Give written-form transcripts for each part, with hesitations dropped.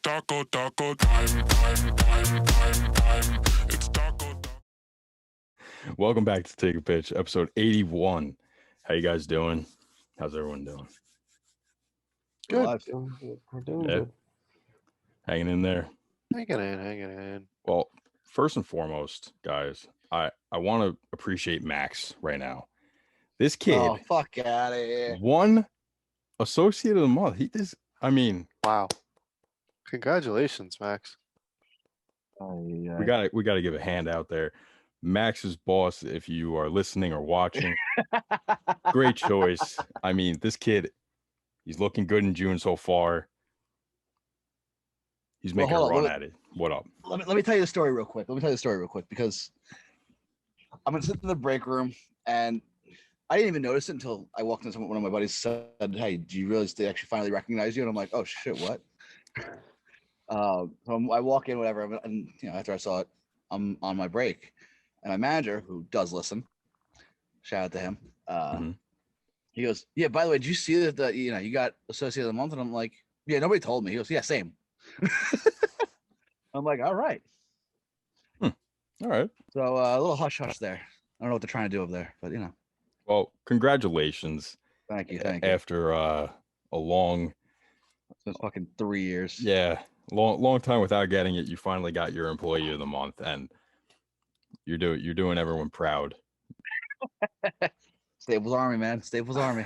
taco time. It's taco. Welcome back to Take a Pitch, episode 81. How you guys doing? How's everyone doing? Good. We're doing Yeah. good. Hanging in there. Hanging in. Well, first and foremost, guys, I want to appreciate Max right now. This kid Oh, fuck out of here. won Associate of the Month. Wow. Congratulations, Max. We gotta give a hand out there. Max's boss, if you are listening or watching, great choice. I mean, this kid, he's looking good in June so far. He's making a run at it. What up? Let me tell you the story real quick. Because I'm gonna sit in the break room and I didn't even notice it until I walked into one of my buddies said, "Hey, do you realize they actually finally recognize you?" And I'm like, "Oh shit, what?" So I walk in, whatever, and after I saw it, I'm on my break, and my manager, who does listen, shout out to him. He goes, "Yeah, by the way, did you see that you got Associate of the Month?" And I'm like, "Yeah, nobody told me." He goes, "Yeah, same." I'm like, "All right." All right. So a little hush hush there. I don't know what they're trying to do over there, but Well, congratulations. Thank you. After a long, It's fucking 3 years. long time without getting it, you finally got your Employee of the Month, and you're doing everyone proud. Staples Army, man. Staples Army.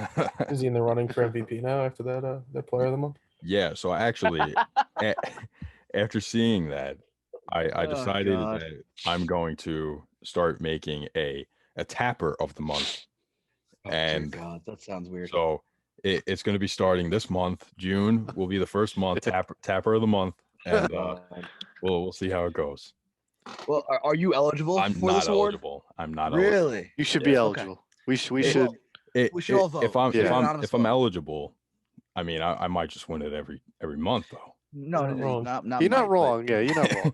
Is he in the running for MVP now after that Player of the Month? Yeah. So actually, after seeing that, I decided that I'm going to start making a tapper of the month. And God, that sounds weird. So it's going to be starting this month. June will be the first month tapper of the month, and we'll see how it goes. Well, are you eligible I'm for not this award? eligible. I'm not Really? eligible. You should be eligible. Okay. We should. We should all vote. If I'm eligible, I mean, I might just win it every month though. No, not you're not wrong. Yeah, you're not wrong.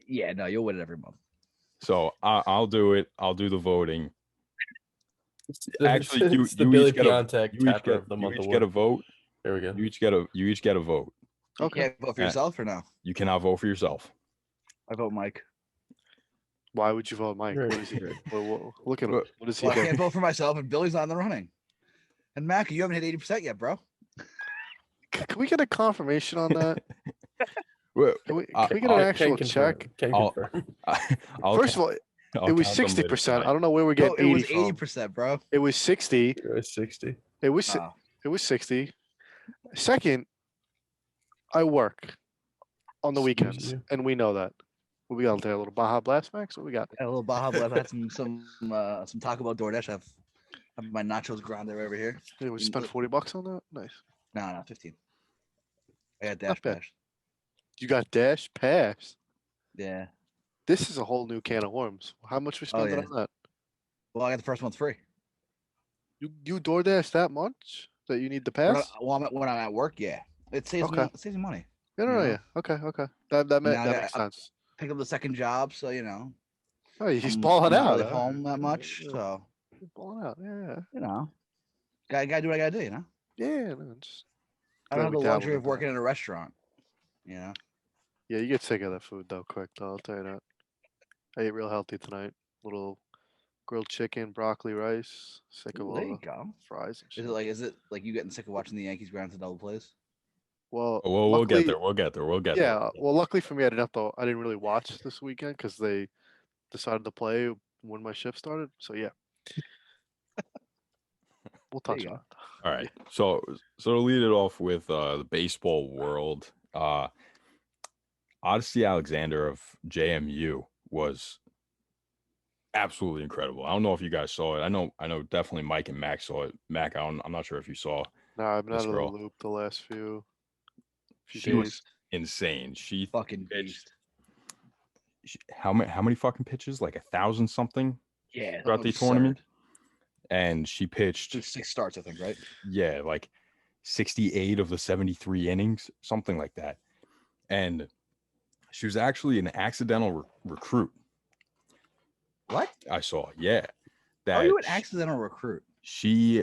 Yeah, no, you'll win it every month. So I'll do it. I'll do the voting. Actually, you Billy each get a vote. There we go. You each get a vote. Okay. You can't vote for yourself or no? You cannot vote for yourself. I vote Mike. Why would you vote Mike? What is he? Look at him. What is he I doing? can't vote for myself, and Billy's not in the running. And Mac, you haven't hit 80% yet, bro. Can we get a confirmation on that? Can we get an I actual can't check? confirm. First of all, it was 60%. I don't know where we get 80 it was from. 80%, bro. It was 60. It was 60. It was 60. Second, I work on the weekends, and we know that. What we got there? A little Baja Blast, Max? What we got? A little Baja Blast. I had some Taco Bell DoorDash. I have my nachos grande over here. Yeah, we spent $40 on that. Nice. No, 15. I got Dash Pass. You got Dash Pass? Yeah. This is a whole new can of worms. How much we spending on that? Well, I got the first month free. You DoorDash that much that you need the pass? When I'm at work, yeah. It saves me money. Yeah. Okay. That makes sense. Pick up the second job, so Oh, he's balling I'm out. not really home that much, so he's balling out. Yeah. Gotta do what I gotta do. Yeah. I don't have the luxury of working in a restaurant. Yeah, you get sick of that food though, quick though. I'll tell you that. I ate real healthy tonight. Little grilled chicken, broccoli, rice. Sick of all the fries and shit. Is it like you getting sick of watching the Yankees ground to double plays? Well, we'll get there. We'll get there. Yeah. Well, luckily for me, I didn't really watch this weekend because they decided to play when my shift started. So yeah, we'll touch on it. All right. So to lead it off with the baseball world, Odyssey Alexander of JMU was absolutely incredible. I don't know if you guys saw it. I know definitely Mike and Mac saw it. Mac, I'm not sure if you saw. No, I've been out of the loop the last few she days. Was insane. She fucking pitched. How many fucking pitches? Like 1,000 something. Yeah. Throughout the tournament. And she pitched 6 starts, I think, right? Yeah, like 68 of the 73 innings, something like that. And she was actually an accidental recruit. What? I saw, yeah. How are you an accidental recruit? She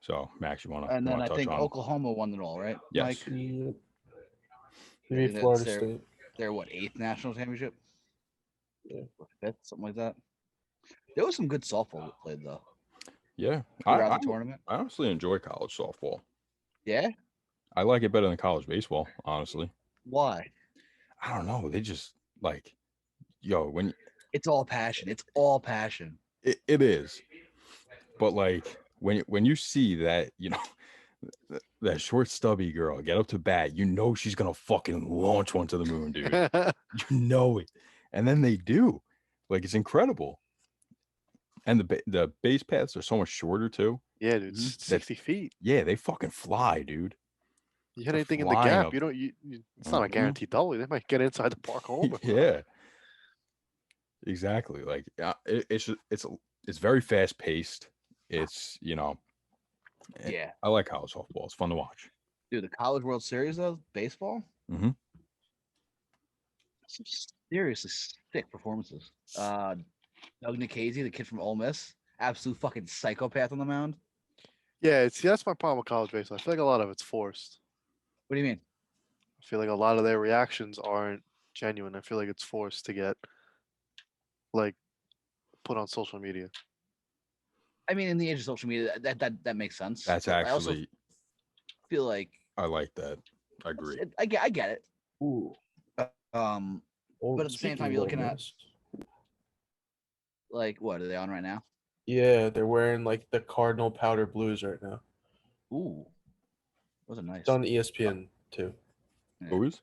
So Max, you wanna And then I touch think on? Oklahoma won it all, right? Yes. Mike? Yeah. Yeah, Maybe that's Florida their- State. Their what, 8th national championship? Yeah. Or 5th, something like that. There was some good softball played though Yeah, throughout I the tournament. honestly enjoy college softball. Yeah. I like it better than college baseball, honestly. Why? I don't know. They just like, yo, when It's all passion. It's all passion. it is, but like when you see that, you know, that short stubby girl get up to bat, you know she's gonna fucking launch one to the moon, dude. You know it, and then they do. Like it's incredible. And the base paths are so much shorter too. Yeah, dude, Mhm. 60 feet. Yeah, they fucking fly, dude. You hit They're anything in the flying gap, up. you don't. It's not a Mhm. guaranteed double. They might get inside the park home. Yeah, exactly. Like it's very fast paced. It's Yeah. I like college softball. It's fun to watch. Dude, the College World Series though, baseball. Mhm. Some seriously sick performances. 𝒂𝒂💏, the kid from Ole Miss, absolute fucking psychopath on the mound. Yeah, see, that's my problem with college baseball. I feel like a lot of it's forced. What do you mean? I feel like a lot of their reactions aren't genuine. I feel like it's forced to get like put on social media. I mean, in the age of social media, that makes sense. That's but I also actually feel like I like that. I agree. I get it. Ooh. But at the same time, you're looking at like what are they on right now? Yeah, they're wearing like the Cardinal powder blues right now. Ooh, those are nice. It's on ESPN too. Yeah. Who's?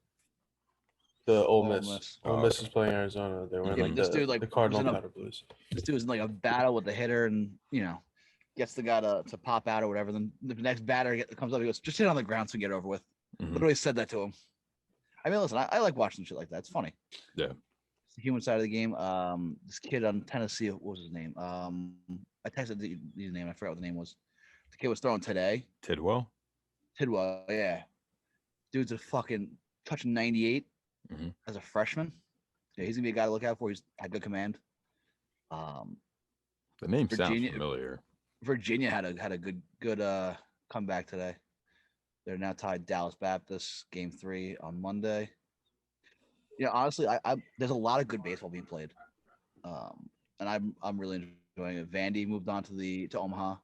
The Ole Ole Miss. Miss. Ole Oh, Miss okay. is playing Arizona. They're wearing Yeah, like but this the, dude, like, the was Cardinal in a- powder blues. This dude was in like a battle with the hitter, and gets the guy to pop out or whatever. Then the next batter comes up, he goes, "Just hit it on the ground so we get it over with." Mhm. Literally said that to him. I mean, listen, I like watching shit like that. It's funny. Yeah. It's the human side of the game. This kid on Tennessee, what was his name? I texted the name. I forgot what the name was. The kid was throwing today. Tidwell. Tidwell, yeah. Dude's a fucking touching 98 Mhm. as a freshman. Yeah, he's gonna be a guy to look out for. He's had good command. The name Virginia- sounds familiar. Virginia had a good comeback today. They're now tied Dallas Baptist game 3 on Monday. Yeah, honestly, I there's a lot of good baseball being played, and I'm really enjoying it. Vandy moved on to Omaha.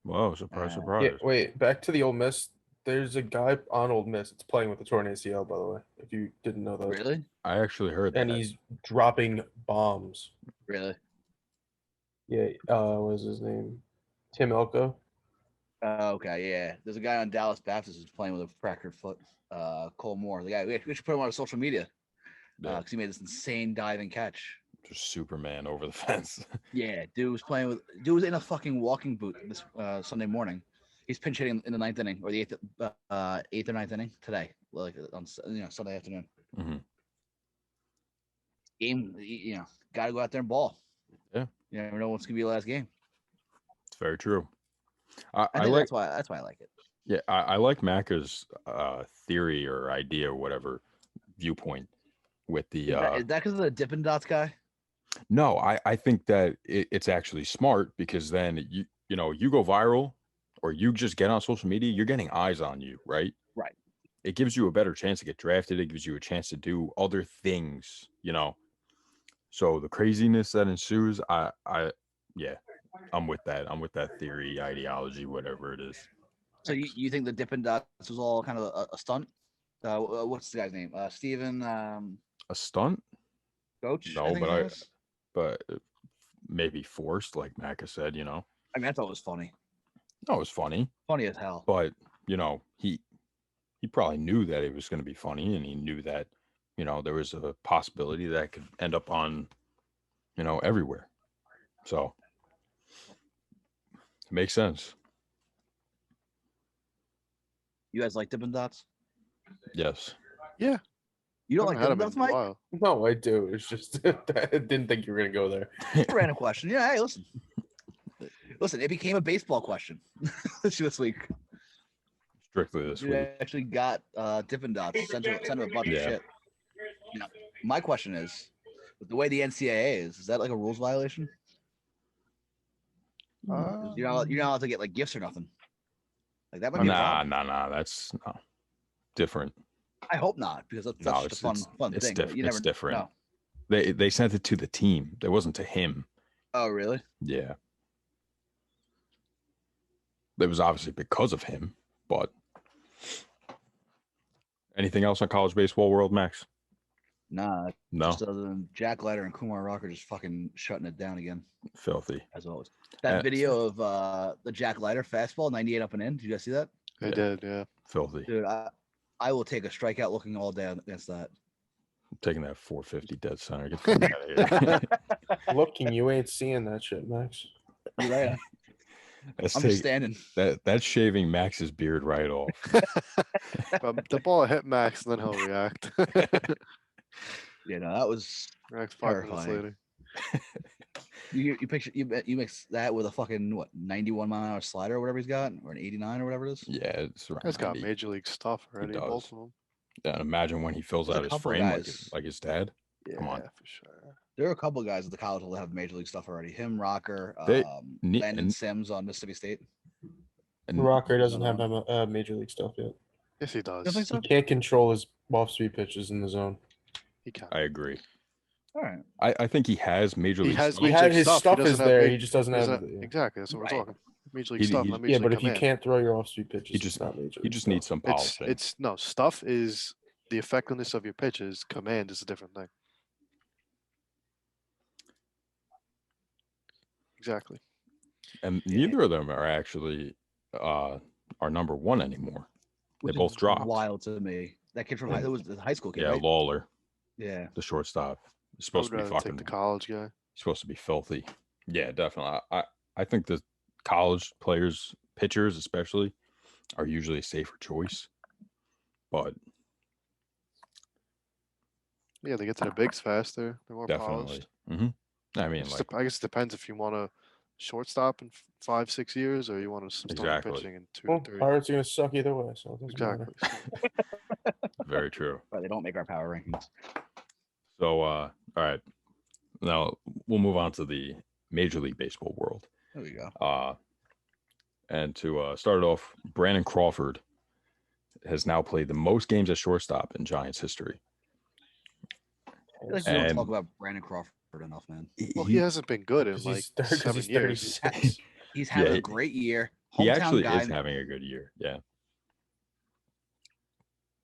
Whoa, surprise, Yeah, surprise. Yeah, wait, back to the Ole Miss. There's a guy on Ole Miss that's playing with a torn ACL, by the way, if you didn't know that. Really, I actually heard that. And he's dropping bombs. really. Yeah, what is his name? Tim Elko. Okay, yeah. There's a guy on Dallas Baptist who's playing with a fractured foot. Cole Moore, the guy. We should put him on social media Yeah, because he made this insane diving catch. just Superman over the fence. Yeah, dude was in a fucking walking boot this Sunday morning. He's pinch hitting in the 9th inning or the 8th or 9th inning today, like on Sunday afternoon. Mhm. Game, got to go out there and ball. Yeah. You never know what's gonna be the last game. It's very true. I I think like that's why I like it. Yeah, I like Macca's theory or idea or whatever viewpoint with the Is that because of the Dippin' Dots guy? no, I think that it's actually smart because then you go viral or you just get on social media, you're getting eyes on you, right? Right. It gives you a better chance to get drafted. It gives you a chance to do other things, So the craziness that ensues, yeah, I'm with that. I'm with that theory, ideology, whatever it is. So you think the Dippin' Dots was all kind of a stunt? What's the guy's name? Steven. A stunt? Coach? I No, think but his name is? but maybe forced, like Macca said. I mean, I thought it was funny. No, it was funny, Funny as hell. but he probably knew that it was going to be funny, and he knew that there was a possibility that it could end up on everywhere. So it makes sense. You guys like Dippin' Dots? Yes. Yeah. You don't I like haven't Dippin' had Dots, 'em in a Mike? while. No, I do. It's just I didn't think you were gonna go there. Random question. Yeah, hey, listen. Listen, it became a baseball question this week. Strictly this You week. actually got Dippin' Dots sent to a bunch of Yeah. shit. Now, my question is, with the way the NCAA is that like a rules violation? You're not allowed to get like gifts or nothing. Like that might be a problem. Nah. That's different. I hope not, because that's No, just a fun it's thing. different. You never It's different. know. They sent it to the team. It wasn't to him. Oh, really? Yeah. It was obviously because of him, but anything else on college baseball world, Max? Nah. No. Just other than Jack Leiter and Kumar Rocker just fucking shutting it down again, Filthy. as always. That video of the Jack Leiter fastball, 98 up and in. Did you guys see that? I did, yeah. Filthy. Dude, I will take a strikeout looking all day against that. I'm taking that 450 dead center. Get the fuck out of here. Looking, you ain't seeing that shit, Max. You're right. That's I'm just standing. that's shaving Max's beard right off. The ball hit Max, and then he'll react. Yeah, no, that was Max 5 minutes terrifying. later. You mix that with a fucking 91 mile an hour slider or whatever he's got, or an 89 or whatever it is. Yeah, it's around Guy's got 90. major league stuff already, does. both of them. Yeah, and imagine when he fills There's a out his couple frame guys. like his dad. Yeah, Come on. for sure. There are a couple of guys at the college level that have major league stuff already. Him, Rocker, They- Landon Sims on Mississippi State. And Rocker doesn't have major league stuff yet. Yes, he You does. don't think so? He can't control his off-speed pitches in the zone. He can. I agree. All right. I think he has major He league has stuff. He major had league his stuff. He stuff doesn't is have there. big- He just doesn't have. Exactly. That's what Right. we're talking. Major league He- stuff, he- not major Yeah, league but if you command. can't throw your off-speed pitches, He just it's not major he league just stuff. needs some polishing. It's no stuff is the effectiveness of your pitches. Command is a different thing. Exactly. And neither of them are actually our number one anymore. Which They both is dropped. wild to me. That kid from Yeah. it was the high school kid, Yeah, right? Lawler, Yeah. the shortstop, is I supposed would to be rather fucking take the college guy. supposed to be filthy. Yeah, definitely. I think the college players, pitchers especially, are usually a safer choice. But Yeah, they get to the bigs faster. They're more definitely. polished. I mean, like I guess it depends if you want a shortstop in 5-6 years or you want some starting Exactly. pitching in 2 Well, to 3. Pirates are gonna suck either way, so it doesn't Exactly. matter. very true. Right, they don't make our power rankings. So all right. Now we'll move on to the Major League Baseball world. There we go. And to start it off, Brandon Crawford has now played the most games at shortstop in Giants history. I feel like we don't And talk about Brandon Crawford enough, man. Well, he hasn't been good in 'Cause like he's 'cause 7 he's years. 36. He's having Yeah, a great year. He Hometown actually guy. is having a good year. Yeah.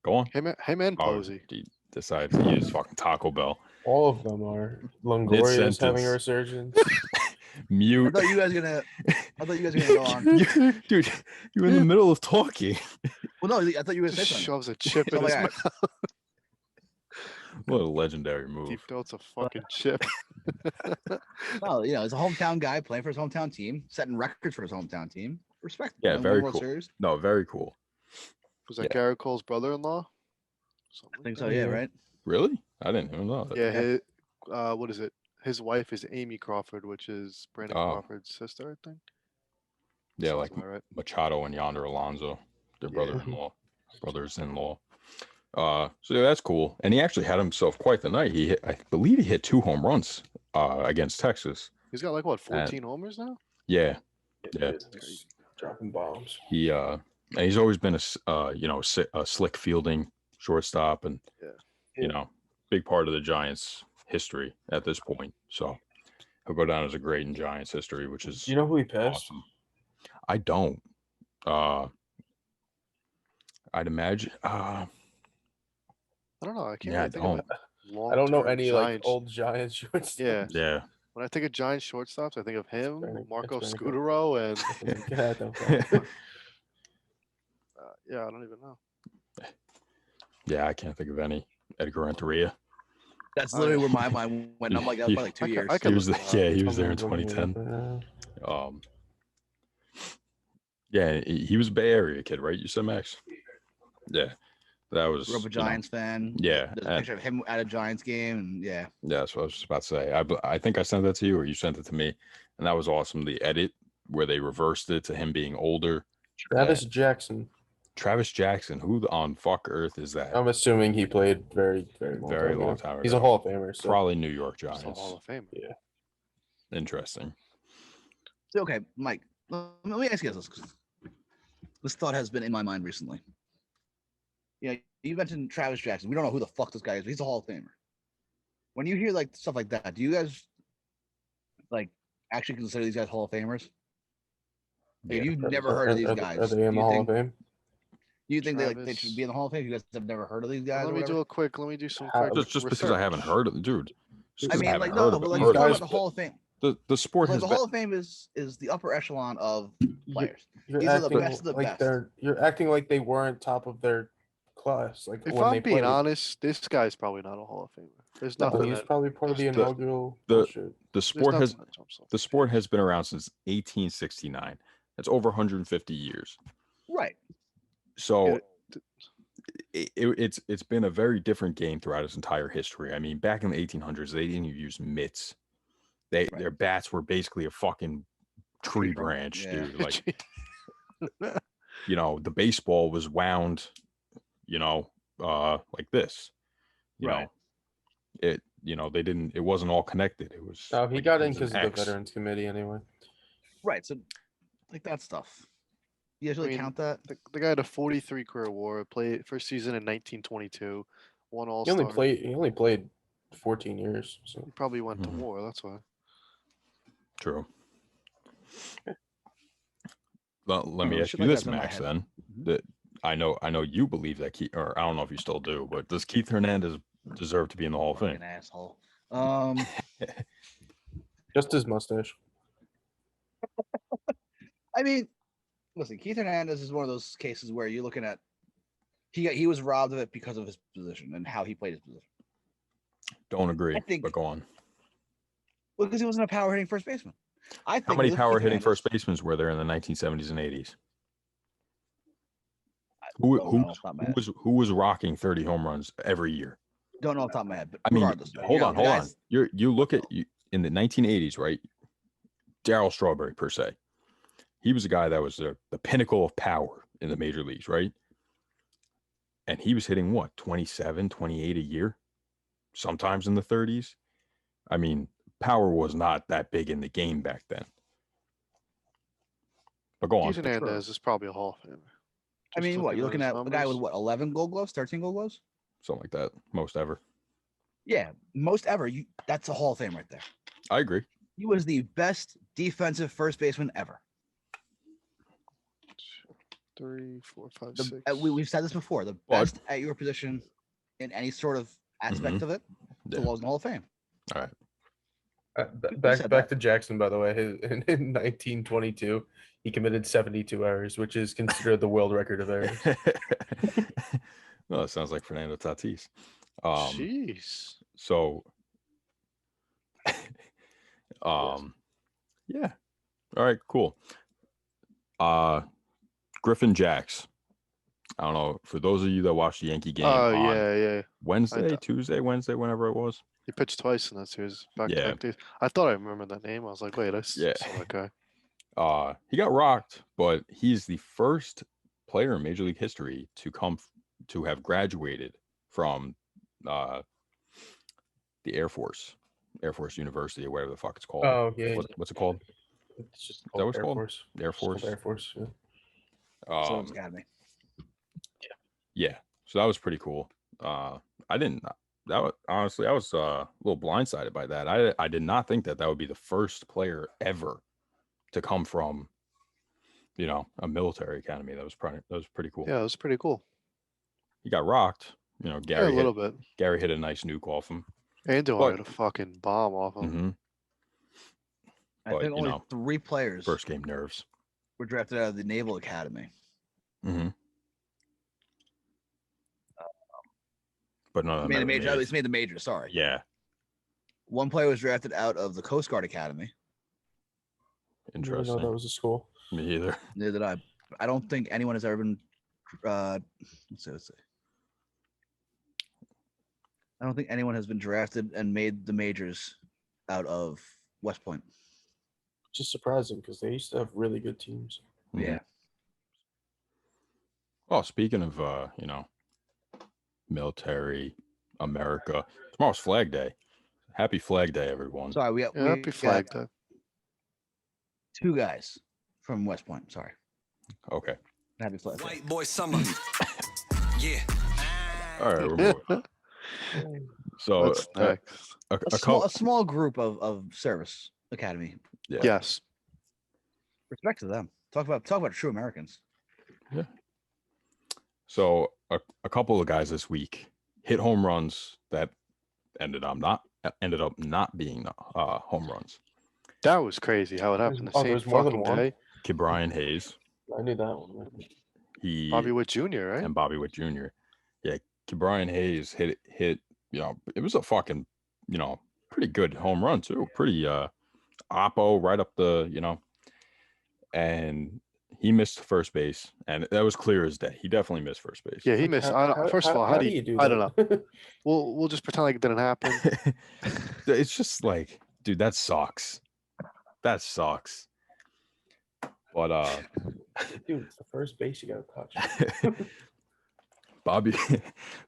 Go on. Him and Oh, Posey. he decided to use fucking Taco Bell. All of them are. Longoria's having a Mid-sentence. resurgence. I Mute. thought you guys were gonna go on. Dude, you're in the middle of talking. Well, no, I thought you were gonna say Just something. shoves a chip in Oh his my mouth. God. What a legendary move. Deep throats a fucking chip. No, he's a hometown guy playing for his hometown team, setting records for his hometown team. Respect. Yeah, Won very World cool. Series. No, very cool. Was that Yeah. Garrett Cole's brother-in-law? I think so. Yeah, right. Really? I didn't even know that. Yeah, his, what is it? His wife is Amy Crawford, which is Brandon Oh. Crawford's sister, I think. Yeah, Sounds like about right. Machado and Yonder Alonso, their Yeah. brothers-in-law. So yeah, that's cool. And he actually had himself quite the night. I believe he hit 2 home runs against Texas. He's got like what, 14 homers now? Yeah. Yeah. He's dropping bombs. He and he's always been a slick fielding shortstop, and big part of the Giants' history at this point. So he'll go down as a great in Giants history, which is Do you know who he passed? awesome. I don't. I'd imagine. I don't know. I can't Yeah, I really think of don't. long. I don't know any like old Giants shortstaps. Yeah. Yeah. When I think of Giant shortstops, I think of him, Hetchberg, Marco Hetchberg. Scutaro, and Yeah, I don't yeah, I don't even know. Yeah, I can't think of any. Edgar Renteria. That's Oh, literally yeah. where my mind went. I'm like, that was probably like 2 years. I He could was look the, it up. yeah, he was there in I'm looking it up 2010. right now. Yeah, he was a Bay Area kid, right? You said, Max? Yeah, that was. Grew up a Giants fan. Yeah, There's a picture of him at a Giants game, and yeah. Yeah, that's what I was just about to say. I think I sent that to you, or you sent it to me, and that was awesome. The edit where they reversed it to him being older. Travis Jackson. Travis Jackson, who on fuck earth is that? I'm assuming he played very long time ago. He's a Hall of Famer. So. Probably New York He's a Giants. Hall of Fame. Yeah. Interesting. So, okay, Mike, let me ask you this. This thought has been in my mind recently. You know, you mentioned Travis Jackson. We don't know who the fuck this guy is, but he's a Hall of Famer. When you hear like stuff like that, do you guys like actually consider these guys Hall of Famers? Like, you've never heard of these guys. Are they in the Hall of Fame? Do you think they Travis. should be in the Hall of Fame? You guys have never heard of these guys? Let me do some quick. Just because I haven't heard of it, dude. I mean, like, heard no, of but it. like, Heard talking of about the Hall of Fame. The sport Like, has the been, Hall of Fame is the upper echelon of players. You're These are the acting best of the like best. you're acting like they weren't top of their class. Like If when I'm they being played. honest, this guy's probably not a Hall of Famer. There's No, nothing. he's probably part of the there's inaugural the- bullshit. the sport has nothing that jumps off. the sport has been around since 1869. That's over 150 years. Right. So it's been a very different game throughout its entire history. I mean, back in the 1800s, they didn't even use mitts. Their bats were basically a fucking tree branch, Yeah. dude. Like, you know, the baseball was wound, you know, like this. You know, it. You know, it wasn't all connected. It was. Oh, he like, got it in was because an of the X. Veterans Committee anyway. Right. So, like that stuff. You guys really count that? The guy had a 43 career award. Played first season in 1922. Won All He Star. only played 14 years. So He probably went to war. That's why. True. Well, let me ask shit you like this, that's in my Max. head. Then that I know you believe that Keith, or I don't know if you still do, but does Keith Hernandez deserve to be in the Hall of Fame? Fucking asshole. just his mustache. I mean, listen, Keith Hernandez is one of those cases where you're looking at he was robbed of it because of his position and how he played his position. Don't agree. I think- but go on. Well, because he wasn't a power hitting first baseman. I think How many with power Keith hitting Hernandez- first basemen were there in the 1970s and 80s? don't know off the top of my head. Who was rocking 30 home runs every year? Don't know off the top of my head, but I mean, regardless, hold on. the guys- You look at in the 1980s, right? Darryl Strawberry per se. He was a guy that was the pinnacle of power in the major leagues, right? And he was hitting what, 27, 28 a year, sometimes in the 30s. I mean, power was not that big in the game back then. But go on. Keith Hernandez is probably a Hall of Famer. I mean, what you're looking his at a guy with numbers. what 11 Gold Gloves, 13 Gold Gloves? Something like that. Most ever. Yeah, most ever. That's a Hall of Fame right there. I agree. He was the best defensive first baseman ever. 3, 4, 5, The- 6. we've said this before. The Well, best at your position in any sort of aspect of it Yeah. belongs in the Hall of Fame. All right. said Back that. to Jackson, by the way. In 1922, he committed 72 errors, which is considered the world record of errors. Well, it sounds like Fernando Tatis. Jeez. So, yeah. All right, cool. Griffin Jacks. I don't know. For those of you that watched the Yankee game Oh on yeah. Wednesday, thought- Tuesday, Wednesday, whenever it was. He pitched twice in that series. Back Yeah. to back days. I thought I remembered that name. I was like, wait, I Yeah. saw that guy. He got rocked, but he's the first player in Major League history to to have graduated from the Air Force University, or whatever the fuck it's called. Oh, yeah. What's it called? It's just that what it's Air called? Force. Air It's called Force. Air Force. Yeah. Someone's got me. Yeah, so that was pretty cool. Honestly, I was a little blindsided by that. I did not think that would be the first player ever to come from, a military academy. That was pretty cool. Yeah, it was pretty cool. He got rocked, You know, Yeah, a little bit. Gary hit a nice nuke off him. Andujar hit a fucking bomb off him. Mm-hmm. I But, think you only know, 3 players First game nerves. were drafted out of the Naval Academy. Mm-hmm. But none of them Made the ever major. At made- least made the major. Sorry. Yeah. 1 player was drafted out of the Coast Guard Academy. Didn't know Interesting. that was a school. Me either. Neither did I. I don't think anyone has ever been. Let's see. I don't think anyone has been drafted and made the majors out of West Point. Which is surprising because they used to have really good teams. Mhm. Yeah. Well, speaking of, you know, military, America, tomorrow's Flag Day. Happy Flag Day, everyone. Sorry, we Yeah, we happy got Flag Day. 2 guys from West Point. Sorry. Okay. Happy Flag Day. White boy summer. Yeah. All right. We're moving. So, What's next? A small group of service academy. yeah. Yes. Respect to them. Talk about true Americans. So a couple of guys this week hit home runs that ended up not being home runs. That was crazy how it happened the Oh, same there's more than fucking one? day. Brian Hayes, I knew that one. he Bobby Witt Jr., right? and Bobby Witt Jr. Yeah, Brian Hayes hit. You know, it was a fucking, you know, pretty good home run too. Pretty oppo right up the, you know, and he missed first base, and that was clear as day. He definitely missed first base. Yeah, he missed. First of all, how do you do I that? don't know. We'll just pretend like it didn't happen. It's just like, dude, that sucks. That sucks. But Dude, it's the first base you gotta touch. Bobby,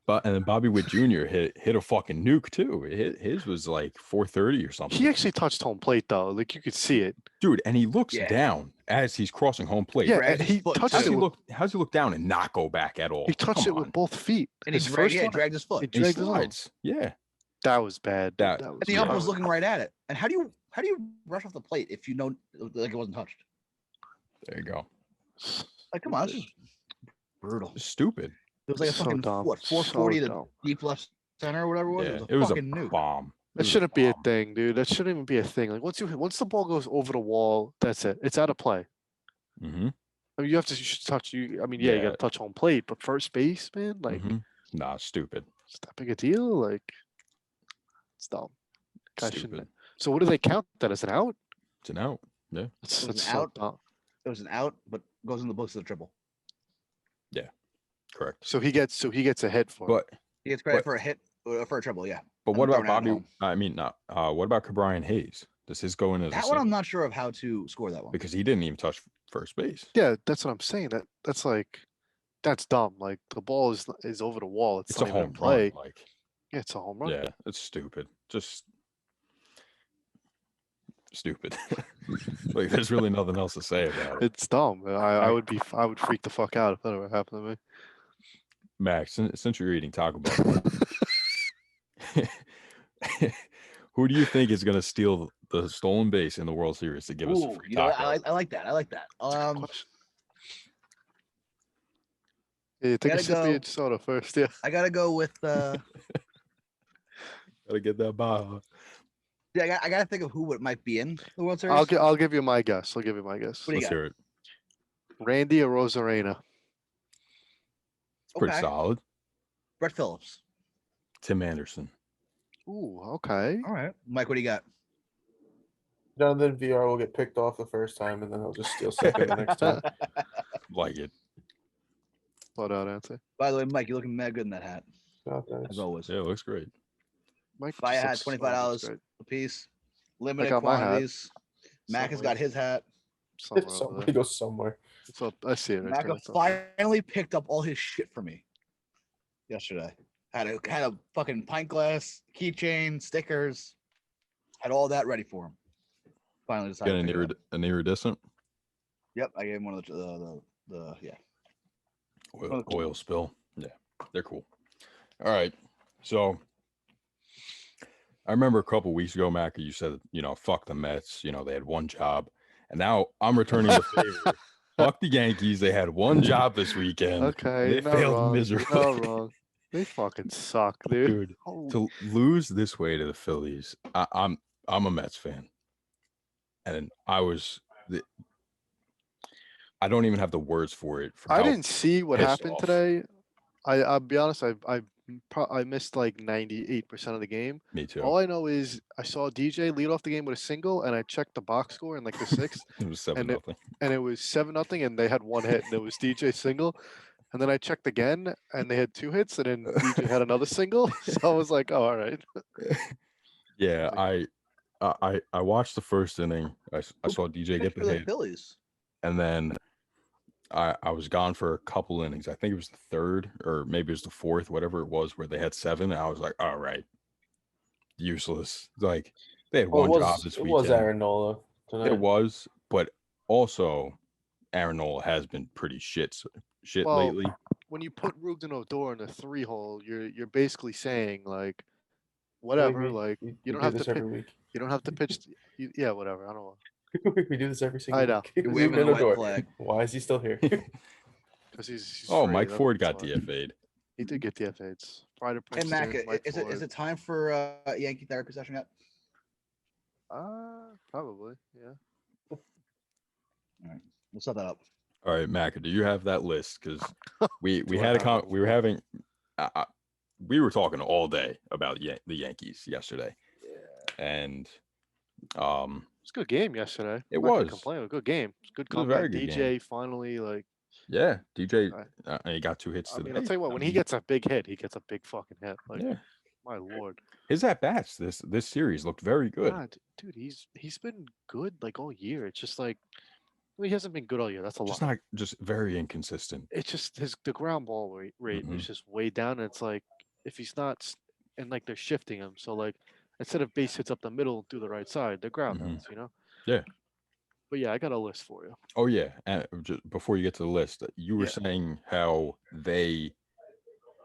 and then Bobby Witt Jr. hit a fucking nuke too. His was like 430 or something. He actually touched home plate though. Like you could see it. Dude, and he looks Yeah. down as he's crossing home plate. Yeah, Dragged and his he foot, touched How's it. he With, look down and not go back at all? he touched Come it with on. both feet. And he His dragged, first yeah, one, dragged his foot. he He dragged his arm. slides. Yeah. That was bad. That- That was And the Yeah. ump was bad. looking right at it. And how do you rush off the plate if you know like it wasn't touched? There you go. Like, come on, this is brutal. It's stupid. It was like a So fucking dumb. 440 So to dumb. deep left center or whatever it was. Yeah, It was a fucking nuke. bomb. That shouldn't be a thing, dude. That shouldn't even be a thing. Like once the ball goes over the wall, that's it. It's out of play. Mm-hmm. I mean, you should touch. You Yeah. got to touch home plate, but first base, man, like Nah, stupid. it's that big a deal. Like it's dumb. Guy shouldn't. Stupid. So what do they count that as an out? It's an out. Yeah. That's, It was that's an so out. dumb. It was an out, but goes in the books of the triple. Correct. So he gets a hit for it. But He gets credit What- for a hit for a triple, yeah. but what I'm about throwing out Bobby? home. I mean, not. What about Brian Hayes? Does his go in as a That one I'm single? not sure of how to score that one. Because he didn't even touch first base. Yeah, that's what I'm saying. That's like that's dumb. Like the ball is over the wall. It's It's not a even in home play. run. Like, Yeah, it's a home run. yeah, it's stupid. Just stupid. Like, there's really nothing else to say about it. It's dumb. I would freak the fuck out if that ever happened to me. Max, since you're eating Taco Bell, who do you think is going to steal the stolen base in the World Series to give us a Ooh, free you know, taco? I like that. I like that. Question. Yeah, take a gotta sip of go. your soda first. Yeah. I gotta go with Gotta get that ball. yeah, I gotta think of who it might be in the World Series. I'll give you my guess. I'll give you my guess. What do you Let's got? hear it. Randy or Rosarena. It's pretty Okay. solid. Brett Phillips. Tim Anderson. Ooh, okay. All right. Mike, what do you got? Jonathan VR will get picked off the first time, and then he'll just steal second the next time. Like it. Thought out answer. By the way, Mike, you're looking mad good in that hat, Oh, thanks. as always. Yeah, it looks great. Mike Buy a just hat, looks- $25 looks great. a piece. Limited got my hat. quantities. Mac has Somewhere. got his hat. Somewhere over Somebody there. goes somewhere. It's up- I see it. Right Mac there. It's up. finally picked up all his shit for me yesterday. Had a fucking pint glass, keychain, stickers, had all that ready for him. Finally Got decided. to pick it up. an iridescent Yep, I gave him one of the yeah. oil spill. Yeah, they're cool. All right. So I remember a couple weeks ago, Mac, you said, fuck the Mets. They had one job. And now I'm returning the favor. Fuck the Yankees. They had one job this weekend. Okay, They you're not failed wrong. miserably. You're not wrong. They fucking suck, dude. Dude, to lose this way to the Phillies, I'm a Mets fan, and I don't even have the words for it. For I how didn't see what pissed happened off. today. I'll be honest. I missed like 98% of the game. Me too. All I know is I saw DJ lead off the game with a single, and I checked the box score in like the sixth, It was 7-0. and it was 7-0, and they had one hit, and it was DJ single. And then I checked again, and they had 2 hits, and then DJ had another single. So I was like, "Oh, all right." Yeah, I watched the first inning. I saw DJ get the hit, Phillies. and then I was gone for a couple innings. I think it was the third, or maybe it was the fourth, whatever it was, where they had 7. And I was like, all right, useless. Like they had one job this It weekend. was Aaron Nola tonight. It was, but also Aaron Nola has been pretty shit Well, lately. When you put Rugden Odor in a 3-hole, you're basically saying like, whatever. Like you don't have to every week. You don't have to pitch. Yeah, whatever. I don't know. We do this every single I know. week. You're waving the white Odor. flag. Why is he still here? Because he's Oh, free, Mike that's Ford got why. DFA'd. He did get DFA'd. Pride of Hey, Princeton. Mac, Mike is Ford. it time for Yankee therapy session yet? Probably. Yeah. We'll set that up. All right, Mac, do you have that list? Because we Do I had have it? we were having we were talking all day about the Yankees yesterday, and It was a good game yesterday. It I'm not gonna was. complain. It was a good game. It was a good It was a comeback. very good DJ finally like. yeah, DJ I- he got 2 hits I today. mean, I'll tell you what. I When he mean, gets a big hit, he gets a big fucking hit. Like, yeah, my lord. his at bats this series looked very good. God, dude, he's been good like all year. It's just like, well, he hasn't been good all year. That's a Just lot. not just very inconsistent. It's just the ground ball rate Mhm. is just way down. And it's like if he's not, and like they're shifting him. So like instead of base hits up the middle through the right side, they're ground Mhm. outs. You know. Yeah. But yeah, I got a list for you. Oh yeah, and just before you get to the list, you were Yeah. saying how they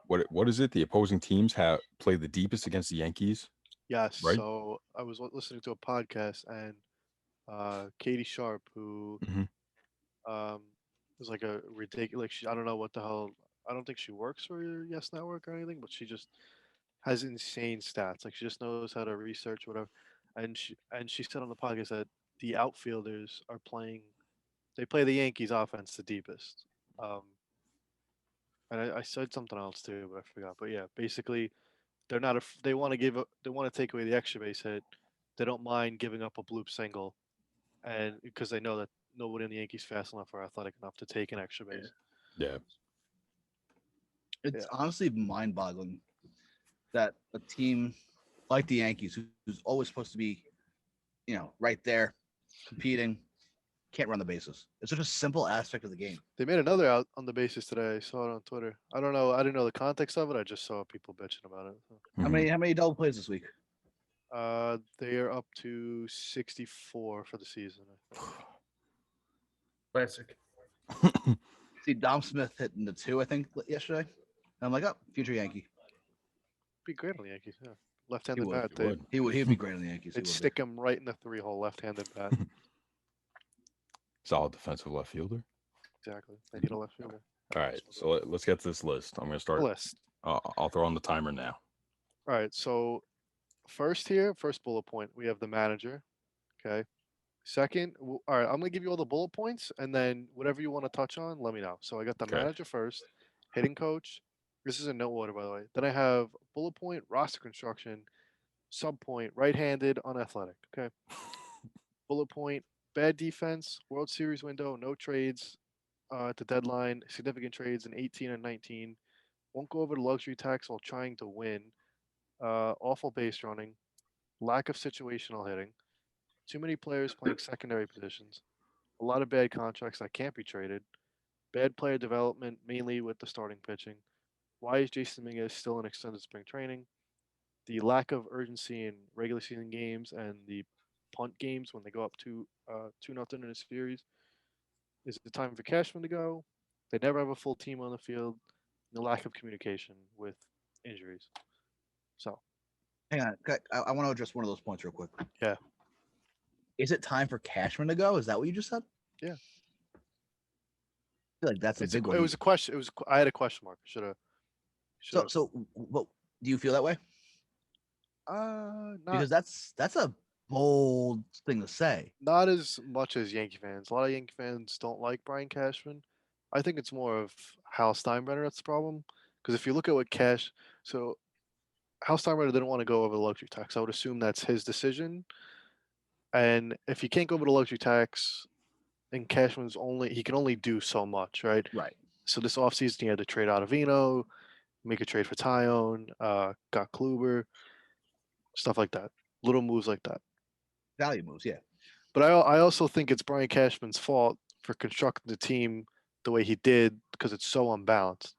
what is it? The opposing teams have played the deepest against the Yankees. Yes. Right. So I was listening to a podcast and Katie Sharp, who Mhm. is like a ridiculous. Like I don't know what the hell. I don't think she works for Yes Network or anything, but she just has insane stats. Like she just knows how to research whatever. And she said on the podcast that the outfielders are playing. They play the Yankees offense the deepest. Um, and I said something else too, but I forgot. But yeah, basically, they're not. They want to They want to take away the extra base hit. They don't mind giving up a bloop single, and because they know that nobody in the Yankees fast enough or athletic enough to take an extra base. Yeah. It's honestly mind-boggling that a team like the Yankees, who's always supposed to be, right there, competing, can't run the bases. It's such a simple aspect of the game. They made another out on the bases today. I saw it on Twitter. I don't know. I didn't know the context of it. I just saw people bitching about it. So. How many double plays this week? They are up to 64 for the season. I think. Classic. See, Dom Smith hitting the 2, I think, yesterday. And I'm like, oh, future Yankee. Be great on the Yankees. Yeah, He left-handed would. bat. He'd be great on the Yankees. He They'd would be. stick him right in the 3-hole, left-handed bat. Solid defensive left fielder. Exactly. They need a left fielder. All right, so let's get to this list. I'm gonna start. List. I'll throw on the timer now. All right. So first bullet point, we have the manager. Okay. Second, all right, I'm gonna give you all the bullet points, and then whatever you want to touch on, let me know. So I got the Okay. manager first, hitting coach. This is in no order, by the way. Then I have bullet point, roster construction, sub point, right-handed, unathletic. Okay. Bullet point, bad defense, World Series window, no trades at the deadline, significant trades in 18 and 19. Won't go over the luxury tax while trying to win. Awful base running, lack of situational hitting, too many players playing secondary positions, a lot of bad contracts that can't be traded, bad player development, mainly with the starting pitching. Why is Jason Dominguez still in extended spring training? The lack of urgency in regular season games and the punt games when they go up 2-0 in a series. Is it time for Cashman to go? They never have a full team on the field. The lack of communication with injuries. So, Hang on. I want to address one of those points real quick. Yeah. Is it time for Cashman to go? Is that what you just said? Yeah. I feel like that's a big one. It was a question. I had a question mark. Should have. Sure. So what do you feel that way? Not Because that's a bold thing to say. not as much as Yankee fans. A lot of Yankee fans don't like Brian Cashman. I think it's more of Hal Steinbrenner that's the problem. Because if you look at what so Hal Steinbrenner didn't want to go over the luxury tax. I would assume that's his decision. And if he can't go over the luxury tax, and Cashman's he can only do so much, right? Right. So this offseason he had to trade out Avino, make a trade for Tyone, got Kluber, stuff like that. Little moves like that. Value moves, yeah. But I also think it's Brian Cashman's fault for constructing the team the way he did because it's so unbalanced.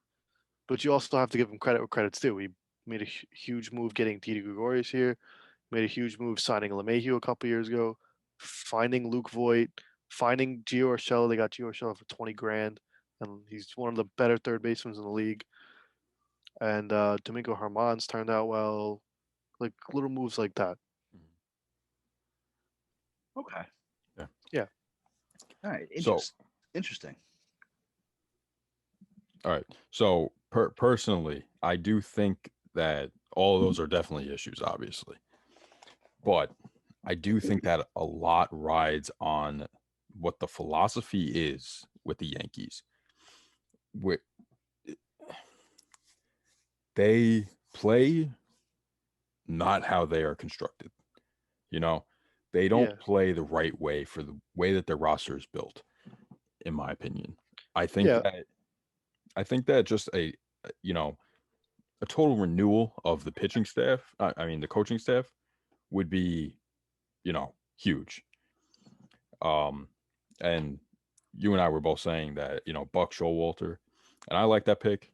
But you also have to give him credit where credit's due. He made a huge move getting Didi Gregorius here, made a huge move signing LeMahieu a couple years ago, finding Luke Voigt, finding Gio Urshela. They got Gio Urshela for 20 grand, and he's one of the better third basemen in the league. And Domingo Germán's turned out well, like little moves like that. Okay. Yeah. Yeah. All right. So- Interesting. All right. So personally, I do think that all of those are definitely issues, obviously. But I do think that a lot rides on what the philosophy is with the Yankees. They play not how they are constructed. You know, they don't Yeah. play the right way for the way that their roster is built, in my opinion. I think Yeah. that just a total renewal of the pitching staff, the coaching staff would be, huge. And you and I were both saying that, Buck Showalter, and I like that pick,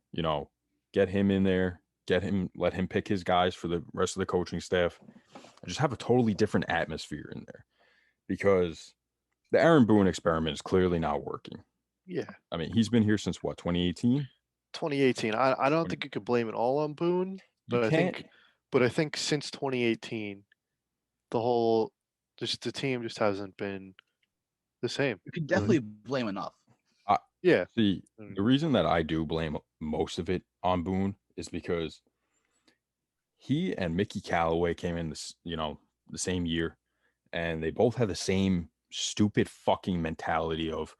get him in there, let him pick his guys for the rest of the coaching staff, and just have a totally different atmosphere in there, because the Aaron Boone experiment is clearly not working. Yeah. I mean, he's been here since what, 2018? 2018. I don't think you could blame it all on Boone, You but can't. I think since 2018, the team just hasn't been the same. You can definitely blame enough. Yeah. See, the reason that I do blame most of it on Boone is because he and Mickey Callaway came in the same year, and they both had the same stupid fucking mentality of,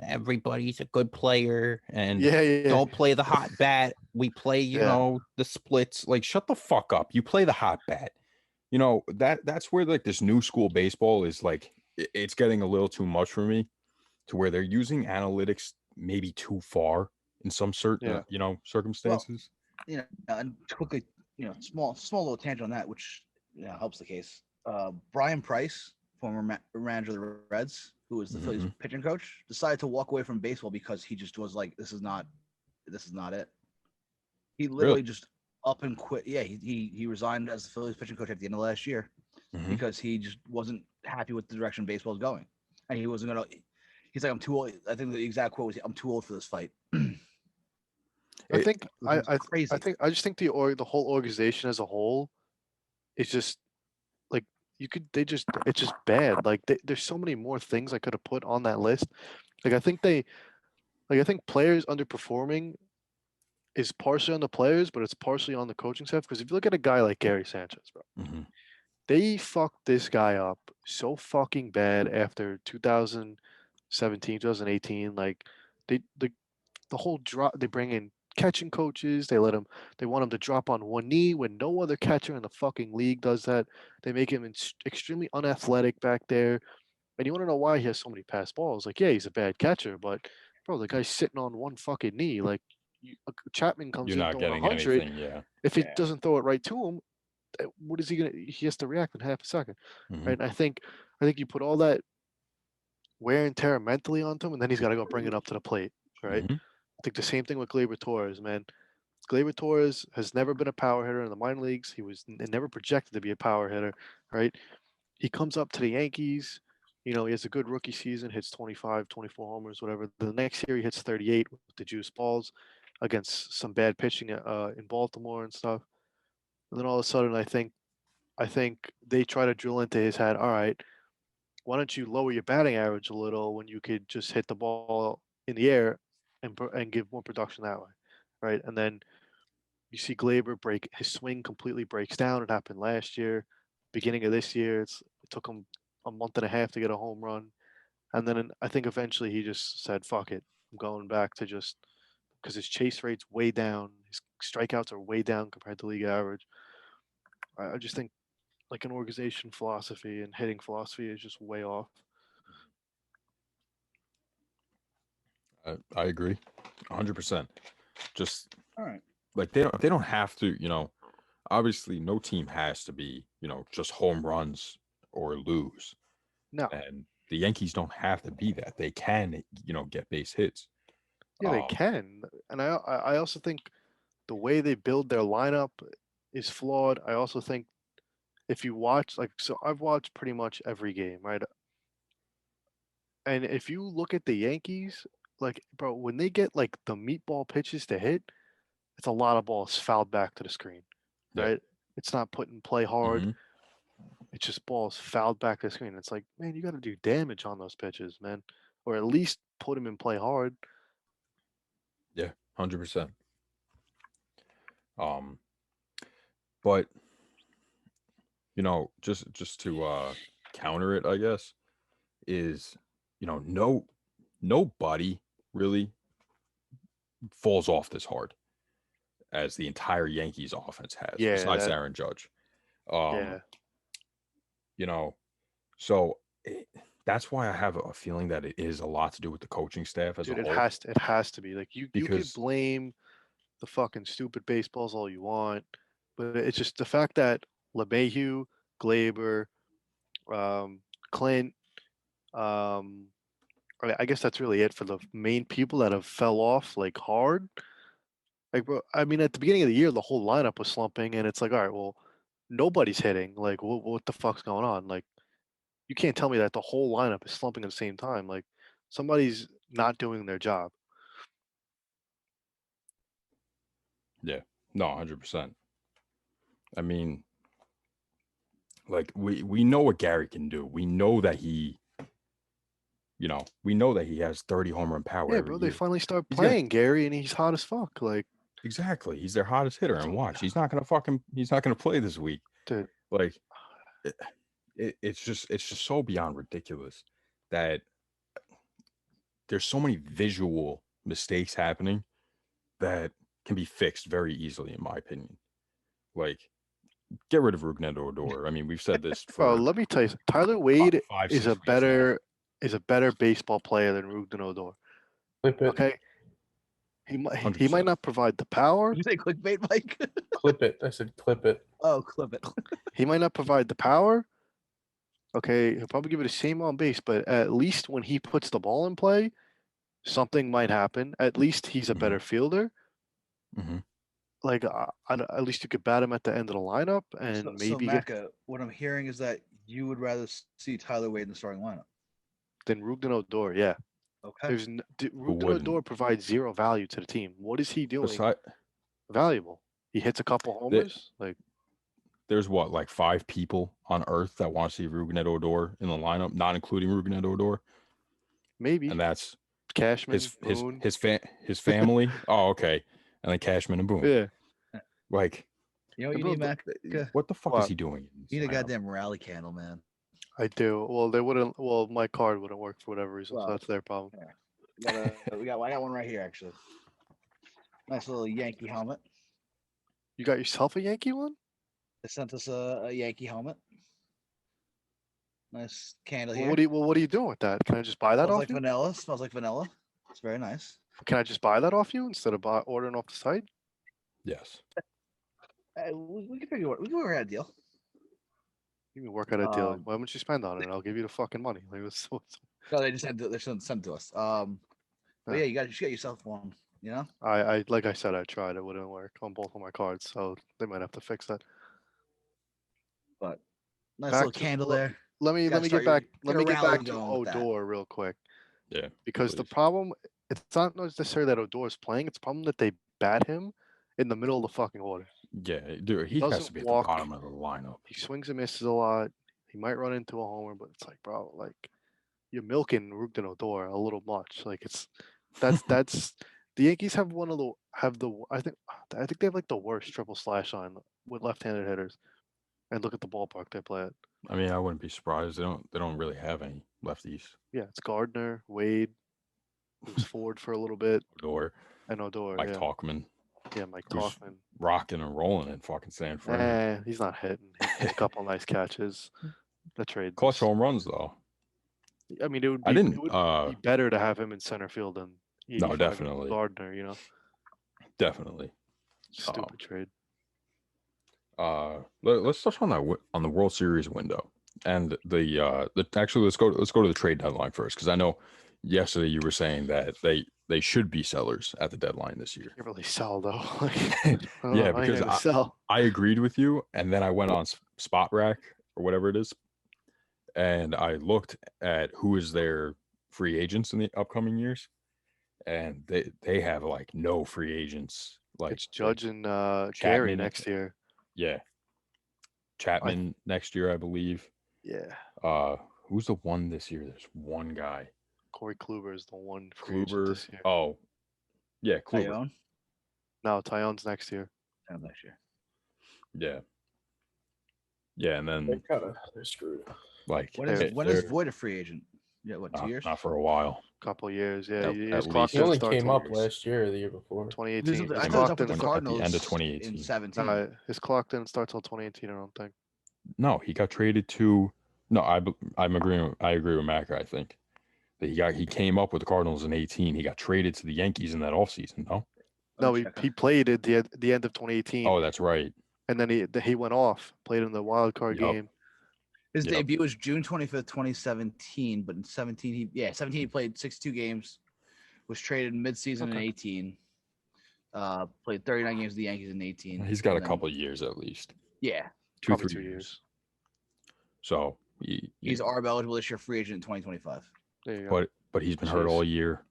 everybody's a good player and Yeah. don't play the hot bat. We play, Yeah. the splits. Like, shut the fuck up. You play the hot bat. That's where like this new school baseball is like, it's getting a little too much for me, to where they're using analytics maybe too far in some certain, circumstances. And quickly, small little tangent on that, which helps the case. Brian Price, former manager of the Reds, who was the Phillies pitching coach, decided to walk away from baseball because he just was like, this is not it. He literally just up and quit. Yeah, he resigned as the Phillies pitching coach at the end of last year because he just wasn't happy with the direction baseball was going, and he wasn't gonna. He's like, I'm too old. I think the exact quote was, "I'm too old for this fight." I think crazy. I just think the whole organization as a whole is just like it's just bad. Like there's so many more things I could have put on that list. Like I think players underperforming is partially on the players, but it's partially on the coaching staff. Because if you look at a guy like Gary Sanchez, bro, they fucked this guy up so fucking bad after 2017, 2018. Like the whole drop. They bring in catching coaches. They want him to drop on one knee when no other catcher in the fucking league does that. They make him extremely unathletic back there. And you want to know why he has so many pass balls? Like, yeah, he's a bad catcher, but bro, the guy's sitting on one fucking knee. Like, Chapman comes You're in not throwing getting 100. anything. Yeah. If he doesn't throw it right to him, what is he gonna? He has to react in half a second, right? And I think you put all that wear and tear mentally onto him, and then he's got to go bring it up to the plate, right? I think the same thing with Gleyber Torres, man. Gleyber Torres has never been a power hitter in the minor leagues. He was never projected to be a power hitter, right? He comes up to the Yankees. He has a good rookie season, hits 25, 24 homers, whatever. The next year he hits 38 with the juice balls against some bad pitching in Baltimore and stuff. And then all of a sudden, I think they try to drill into his head. All right, why don't you lower your batting average a little when you could just hit the ball in the air and give more production that way, right? And then You see Glaber break his swing completely breaks down. It happened last year, beginning of this year. It took him a month and a half to get a home run, and then I think eventually he just said, "Fuck it, I'm going back to just," because his chase rate's way down, his strikeouts are way down compared to league average. I just think like an organization philosophy and hitting philosophy is just way off. I agree, 100%. Just All right. like they don't have to, obviously no team has to be, just home runs or lose. No, And the Yankees don't have to be that. They can, get base hits. yeah, they Um, can, and I also think the way they build their lineup is flawed. I also think if you watch so I've watched pretty much every game, right? And if you look at the Yankees, like bro, when they get like the meatball pitches to hit, it's a lot of balls fouled back to the screen, Yeah. right? It's not put in play hard. mhm. It's just balls fouled back to the screen. It's like, man, you got to do damage on those pitches, man, or at least put them in play hard. Yeah, 100%. Um, but just to counter it, I guess, is nobody really falls off this hard as the entire Yankees offense has, Yeah, besides Aaron Judge. yeah. You know, so that's why I have a feeling that it is a lot to do with the coaching staff as a Dude, whole. it has to be. Like you could Because blame the fucking stupid baseballs all you want, but it's just the fact that LeMahieu, Glaber, Clint, I guess that's really it for the main people that have fell off like hard. Like, bro, I mean, at the beginning of the year, the whole lineup was slumping, and it's like, all right, well, nobody's hitting. Like, what the fuck's going on? Like, you can't tell me that the whole lineup is slumping at the same time. Like, somebody's not doing their job. yeah, no, 100%. I mean, like we know what Gary can do. We know that we know that he has 30 home run power Yeah, every bro, they year. finally start He's gonna- playing Gary, and he's hot as fuck. Like, Exactly. He's their hottest hitter. And watch, he's not gonna play this week. dude, Like it's just so beyond ridiculous that there's so many visual mistakes happening that can be fixed very easily, in my opinion. Like, get rid of Rougned Odor. I mean, we've said this bro, for let me tell you, Tyler Wade five, is 6 a weeks now. better baseball player than Rougned Odor. Clip it. Okay, he might 100%. not provide the power. Did you say clickbait, Mike? Clip it. I said clip it. Oh, clip it. He might not provide the power. Okay, he'll probably give it the same on base, but at least when he puts the ball in play, something might happen. At least he's a Mhm. better fielder. Mhm. Like, at least you could bat him at the end of the lineup and So maybe get Mecca, what I'm hearing is that you would rather see Tyler Wade in the starting lineup. than Rougned Odor. Yeah, Okay. there's Rougned wouldn't? Odor provides zero value to the team. What is he doing Besides, valuable? He hits a couple homers. Like, there's what, like 5 people on Earth that want to see Rougned Odor in the lineup, not including Rougned Odor, maybe and that's Cashman, his Boone. his family. Oh, okay, and then Cashman and Boone. Yeah, Like, You know what Hey, you bro, need, Mecca? what the fuck What? is he doing? in this You need a lineup? goddamn rally candle, man. I do. Well, they wouldn't. Well, my card wouldn't work for whatever reason, so Well, that's their problem. I got one right here, actually. Nice little Yankee helmet. You got yourself a Yankee one? They sent us a Yankee helmet. Nice candle Well, here. what are you doing with that? Can I just buy that Smells off like you? vanilla. Smells like vanilla. It's very nice. Can I just buy that off you instead of ordering off the site? Yes. We can figure. We can work out a deal. You can work out a deal. Um, Why don't you spend on it? I'll give you the fucking money. Like, No, they just sent to us. But Yeah. yeah, you got yourself one. You know. I like I said, I tried. It wouldn't work on both of my cards, so they might have to fix that. But nice Back little to- candle well, there. Let me Gotta get start your- back. Let get a me get rally back to going with that. Odor real quick Yeah. because the please. problem it's not necessarily that Odor is playing. It's the problem that they bat him in the middle of the fucking order. Yeah, dude, he has doesn't to be at walk. the bottom of the lineup. He swings and misses a lot. He might run into a homer, but it's like, bro, like you're milking Rougned Odor a little much. Like that's The Yankees have I think they have like the worst triple slash line with left-handed hitters. And look at the ballpark they play at. I mean, I wouldn't be surprised. They don't really have any lefties. Yeah, it's Gardner, Wade, it was Ford for a little bit, Odor, and Odor. Mike yeah. Tauchman, Yeah, Mike who's Tauchman. rocking and rolling in fucking San Fran. He's not hitting. He hit a couple nice catches. The trade. Clutch home runs though. I mean, it would be, I didn't. it would be better to have him in center field than No, 85 definitely. Gardner. You know, Definitely. stupid trade. Let's touch on that on the World Series window and the actually let's go to the trade deadline first, because I know yesterday you were saying that they should be sellers at the deadline this year. Can't really sell though. Yeah, because sell. I agreed with you, and then I went on Spot Rack or whatever it is, and I looked at who is their free agents in the upcoming years, and they have like no free agents. Like It's Judge and Gary Chapman next year. Yeah, Chapman next year, I believe. Yeah. Who's the one this year? There's one guy. Corey Kluber is the one free agent Kluber. this year. Oh, yeah, Kluber. Tyone? No, Tyon's next year. Next year. Yeah. Yeah, and then They're screwed. like When is they're- Void a free agent? Yeah, what, 2 years? Not for a while. Couple years. Yeah. At His least. clock He didn't only start came till up last year or the year before. 2018. I His thought clock it was up with the didn't- Cardinals end of 2018. in 17. his clock didn't start till 2018. I don't think. No, he got traded to. No, I'm agreeing. I agree with Macker. I think that he came up with the Cardinals in 18. He got traded to the Yankees in that offseason. No. No, Let me he check he played at the end of 2018, Oh, that's right. and then he went off, played in the wild card Yup. game. His Yep. debut was June 25th, 2017, but in 17 he played 62 games, was traded midseason in Okay. 18. Played 39 games with the Yankees in 18. He's got a and then- couple of years at least. Yeah. Probably 3 2 years. years. So He's ARB eligible this year, free agent in 2025. There you go. but he's been hurt all year.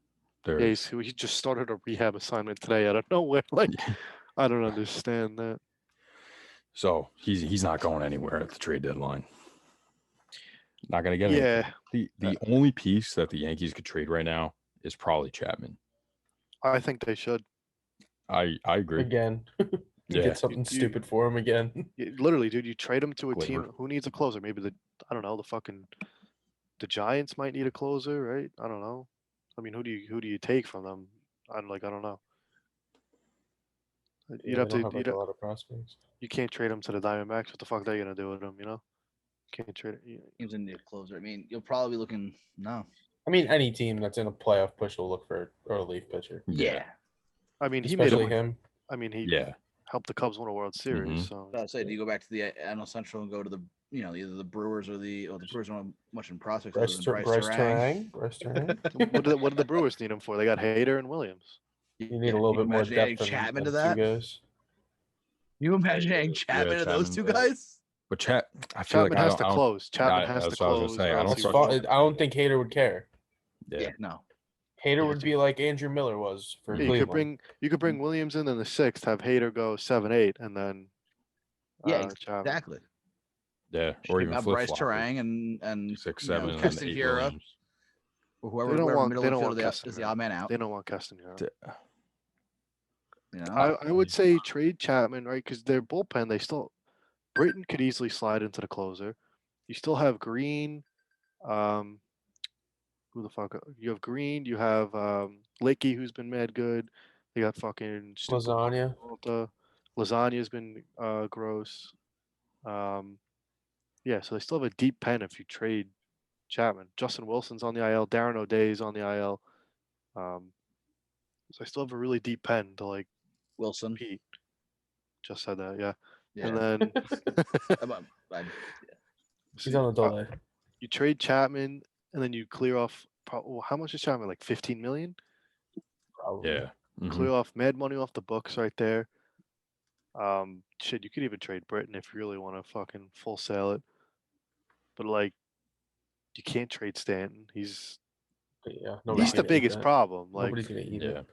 Yeah, he just started a rehab assignment today out of nowhere. Like, I don't understand that. So he's not going anywhere at the trade deadline. Not gonna get anything. Yeah, The only piece that the Yankees could trade right now is probably Chapman. I think they should. I agree. Again. Yeah. Get something stupid for him again. Literally, dude, you trade him to a team Gleyber. who needs a closer. Maybe I don't know, the Giants might need a closer, right? I don't know. I mean, who do you take from them? I don't know. You'd have to. Have a lot of prospects. You can't trade him to the Diamondbacks. What the fuck are they gonna do with him? You know, can't trade it. Teams in the closer. I mean, you'll probably be looking. No. I mean, any team that's in a playoff push will look for a relief pitcher. Yeah. I mean, he Especially made him. him. I mean, he Yeah. helped the Cubs win a World Series. So I say, do you go back to the NL Central and go to the either the Brewers or the Brewers don't have much in prospects other than Bryce Terang. Terang. what did the Brewers need him for? They got Hader and Williams. You need a little You bit more imagine adding depth than Chapman to two that? guys. You imagine adding Chapman to those two Chapman, guys? But I feel Chapman like I has don't- to I don't- close. Chapman Yeah, has to that's what I was close. gonna say. or I else don't he It's won't. I don't think Hader would care. Yeah. No. Hader would be like Andrew Miller was for Yeah, Cleveland. you could bring Williams in the sixth, have Hader go 7-8, and then Yeah, Chapman. exactly. Yeah. Or even Have flip Bryce Terang and 6, you know, 7, and Keston then 8 Hiura, Williams. or They whoever don't want- middle they don't infielder want is Keston the Hiura. odd man out. They don't want Castanero. You know? I would say trade Chapman, right? Because their bullpen, Britton could easily slide into the closer. You still have Green. Who the fuck? You have Green. You have Lakey, who's been mad good. They got fucking stupid Lasagna. Peralta. Lasagna's been gross. Yeah, so they still have a deep pen if you trade Chapman. Justin Wilson's on the IL. Darren O'Day's on the IL. So I still have a really deep pen to like Wilson. compete. Just said that, yeah. Yeah. And then He's on the delay. you trade Chapman, and then you clear off. How much is Chapman? Like 15 million. Probably. Yeah. Mhm. Clear off mad money off the books right there. Shit, you could even trade Britton if you really want to fucking full sale it. But like, you can't trade Stanton. He's Yeah. the biggest problem. Like, Nobody's gonna eat Yeah. it.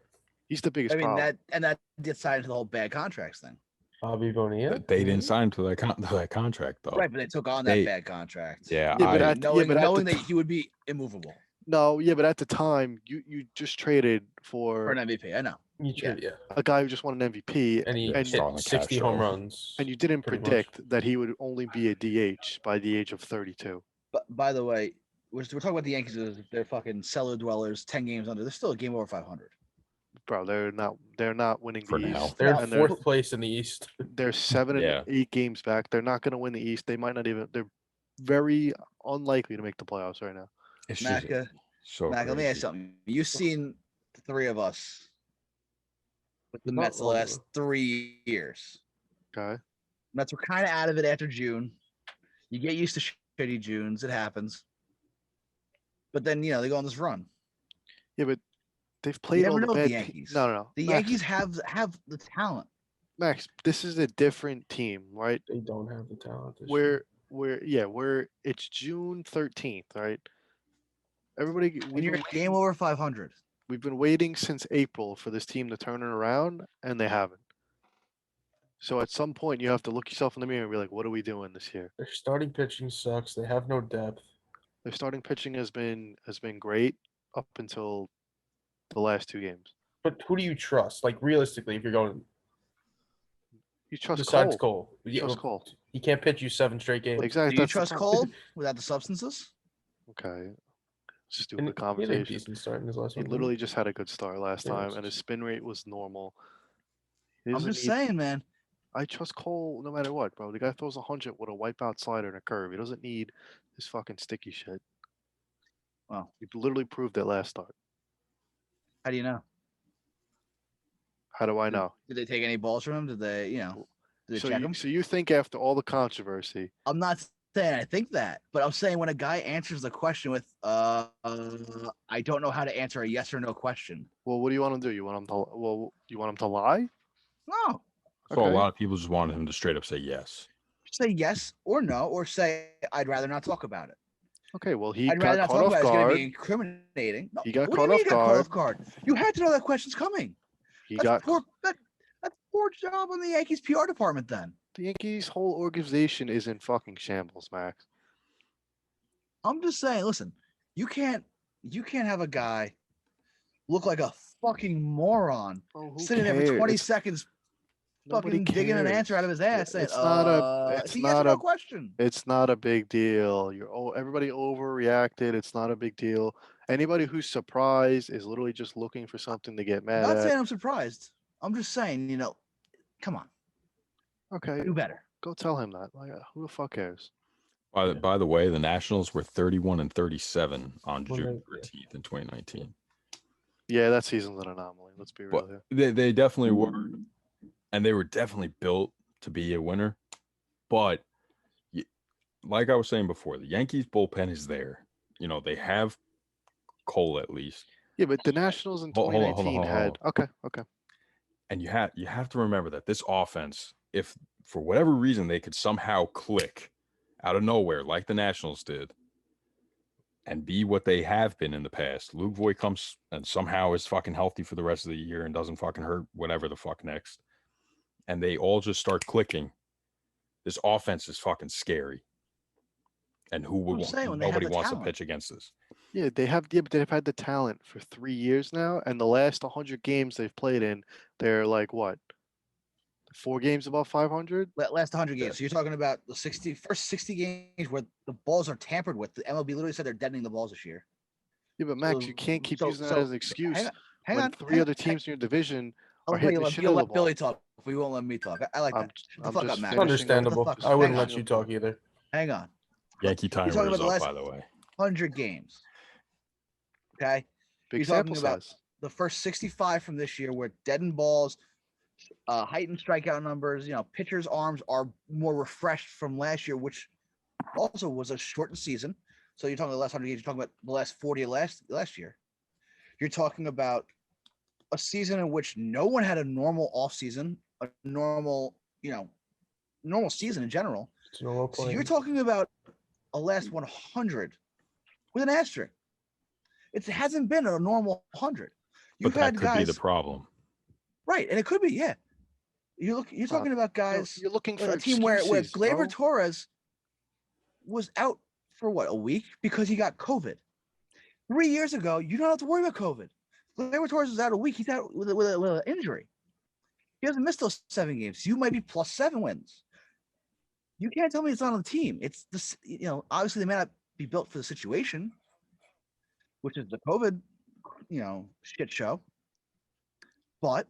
he's the biggest I mean problem. that gets tied into the whole bad contracts thing. Bobby Bonilla. They didn't sign to that contract though. Right, but they took on They- that bad contract. Yeah. Yeah, but I- at- knowing but at the knowing that t- he would be immovable. No, yeah, but at the time, you just traded For for an MVP. I know. You trade, yeah. a guy who just won an MVP, And he Yeah, and starting hit the 60 Castro. home runs. and you didn't pretty much. predict that he would only be a DH by the age of 32. But by the way, we're talking about the Yankees. They're fucking cellar dwellers, 10 games under. They're still a game over 500. Bro, they're not winning For the now. East. They're in and fourth place in the East. They're 7 and Yeah. 8 games back. They're not going to win the East. They might not even. They're very unlikely to make the playoffs right now. It's just Macca, so Mac, let me ask crazy. you something. You've seen the three of us with the Not Mets the all of last them. 3 years. Okay. Mets were kind of out of it after June. You get used to shitty Junes. It happens. But then, they go on this run. Yeah, but they've You played never all know the with bad. the Yankees. No. The Max, Yankees have the talent. Max, this is a different team, right? They don't have the talent this year. It's June 13th, right? Everybody, And you're a game over 500. we've been waiting since April for this team to turn it around, and they haven't. So at some point, you have to look yourself in the mirror and be like, "What are we doing this year?" Their starting pitching sucks. They have no depth. Their starting pitching has been great up until the last 2 games. But who do you trust? Like realistically, if you're going You trust besides Cole. Cole, You trust Cole. he can't pitch you 7 straight games. Exactly. Do you that's the trust problem. Cole without the substances? Okay. And Stupid he had a conversation. decent start in his last He one. literally just had a good start last Yeah, time, it's and his just- spin rate was normal. He I'm doesn't just need- saying, man. I trust Cole no matter what, bro. The guy throws 100 with a wipeout slider and a curve. He doesn't need this fucking sticky shit. Well, He literally proved it last start. how do you know? How do I know? Did they take any balls from him? Did they, did they So check him? you think after all the controversy, I'm not saying I think that, but I'm saying when a guy answers the question with, I don't know how to answer a yes or no question. well, what do you want him to do? You want him to lie? No, So Okay. a lot of people just wanted him to straight up say yes. say yes or no, or say I'd rather not talk about it. Okay, well, he I'd rather got not caught talk off about it. It's going to guard. be incriminating. No, He got what do you caught mean off he got caught guard. off guard? You had to know that question's coming. He That's got that's poor job on the Yankees PR department then. the Yankees' whole organization is in fucking shambles, Max. I'm just saying, listen, you can't have a guy look like a fucking moron Oh, who sitting there for cares? 20 seconds Nobody fucking digging an cares. answer out of his ass saying, It's not a- it's it's a yes or not no a- question. It's not a big deal. Everybody overreacted. It's not a big deal. Anybody who's surprised is literally just looking for something to get I'm mad not at. saying I'm surprised. I'm just saying, come on, Okay, do better. go tell him that. Like, who the fuck cares? By the way, the Nationals were 31 and 37 on Well, June yeah. 13th in 2019. Yeah, that season's an anomaly. Let's be real But here. they definitely were, and they were definitely built to be a winner. But like I was saying before, the Yankees bullpen is there. They have Cole at least, Yeah, but the Nationals in Hold on, 2019 had okay. and you have to remember that this offense, if for whatever reason they could somehow click out of nowhere like the Nationals did, and be what they have been in the past, Luke Voigt comes and somehow is fucking healthy for the rest of the year and doesn't fucking hurt whatever the fuck next, and they all just start clicking. This offense is fucking scary. And who would I'm want? saying, when they have Nobody the wants to talent. pitch against this. Yeah, but they've had the talent for 3 years now, and the last 100 games they've played in, they're like what? 4 games above 500? Last 100 games. So you're talking about the first 60 games where the balls are tampered with. The MLB literally said they're deadening the balls this year. Yeah, but Max, So- you can't keep so- using that so- as an excuse Hang when on. 3 other teams in your division I'll are tell hitting you, the shit you'll out of let the Billy ball. talk. We won't let me talk. I like I'm- that. Shut the I'm fuck just up, Max. It's finishing understandable. Shut the fuck I up. wouldn't Hang let on. you talk either. Hang on. Yankee talking timer about is the up, last- by the way. 100 games. Okay. Big You're talking sample about size. the first 65 from this year were deadened balls, heightened strikeout numbers. Pitchers' arms are more refreshed from last year, which also was a shortened season. So you're talking the last 100 games. You're talking about the last 40 of last year. You're talking about a season in which no one had a normal offseason, a normal, normal season in general. It's normal So playing. you're talking about a last 100 with an asterisk. It hasn't been a normal 100. You've But that had could guys, be the problem. right? And it could be, yeah. You're talking about guys. You're looking for A team where excuses, Gleyber bro. Torres was out for what, a week because he got COVID. 3 years ago, you don't have to worry about COVID. Gleyber Torres is out a week. He's out with an injury. He hasn't missed those 7 games. You might be plus 7 wins. You can't tell me it's not on the team. It's this, obviously they may not be built for the situation, which is the COVID, shit show. But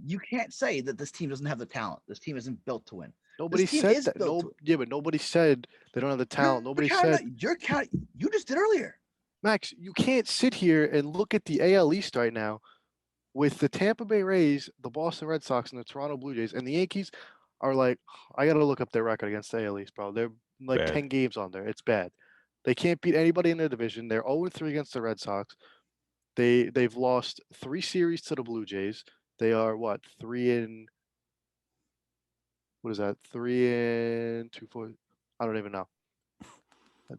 you can't say that this team doesn't have the talent. This team isn't built to win. Nobody said that. But nobody said they don't have the talent. Nobody said. You just did earlier. Max, you can't sit here and look at the AL East right now with the Tampa Bay Rays, the Boston Red Sox, and the Toronto Blue Jays, and the Yankees are like, I got to look up their record against the AL East, bro. They're like Bad. 10 games on there. It's bad. They can't beat anybody in their division. They're 0-3 against the Red Sox. They've lost 3 series to the Blue Jays. They are what, 3 and 2, 4. I don't even know.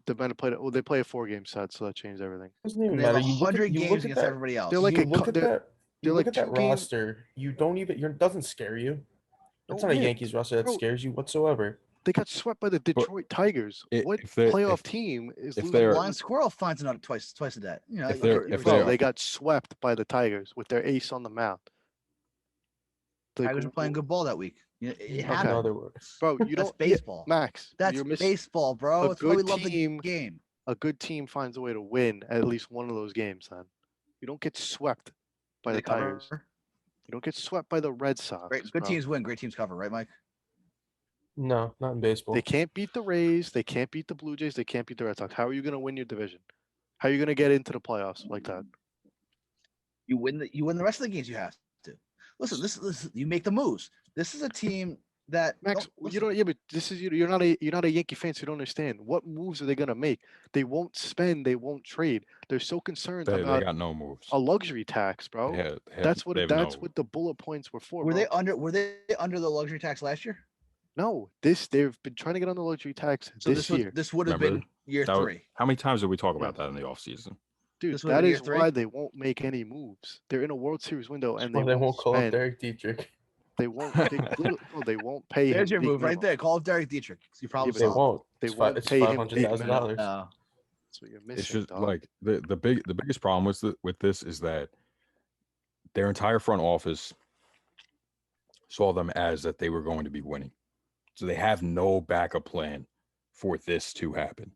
They play they play a 4-game set, so that changed everything. Doesn't even They have matter. You look 100 at, games against everybody else. They're like you look at that. You like look at that 2 games- roster. You don't even. It doesn't scare you. It's Oh, not a yeah. Yankees roster that Bro. scares you whatsoever. They got swept by the Detroit Tigers. What if they're- playoff if- team is if losing? they're- Blind squirrel finds another twice a day. If they're- if Bro, they're- they got swept by the Tigers with their ace on the mound. Like, Tigers were playing good ball that week. It In happened. other words, Bro, you That's don't baseball. Max. That's you're missing baseball, bro. a That's why we good love team. the game. A good team finds a way to win at least one of those games. Then you don't get swept by They the Tigers. cover. You don't get swept by the Red Sox. Good bro. teams win. Great teams cover, right, Mike? no, not in baseball. They can't beat the Rays. They can't beat the Blue Jays. They can't beat the Red Sox. How are you going to win your division? How are you going to get into the playoffs like that? You win the rest of the games you have to. Listen, this you make the moves. This is a team that Max, no, you don't. Yeah, but this is you're not a Yankee fan, so you don't understand. What moves are they gonna make? They won't spend. They won't trade. They're so concerned They about got no moves. a luxury tax, bro. That's what they have what the bullet points were for. were bro. Were they under the luxury tax last year? No, they've been trying to get on the luxury tax So this year, this would have Remember? been year That was- 3. How many times did we talk about that in the offseason? dude. this would That be year is 3? why they won't make any moves. They're in a World Series window, and Well, they won't call up spend. Derek Dietrich. They won't. They won't pay him. There's your big move right money. there. Call up Derek Dietrich. You probably but They saw. won't. They It's won't it's pay him big $500,000. That's what you're missing. It's just dog. like the biggest problem with this is that their entire front office saw them as that they were going to be winning. So they have no backup plan for this to happen.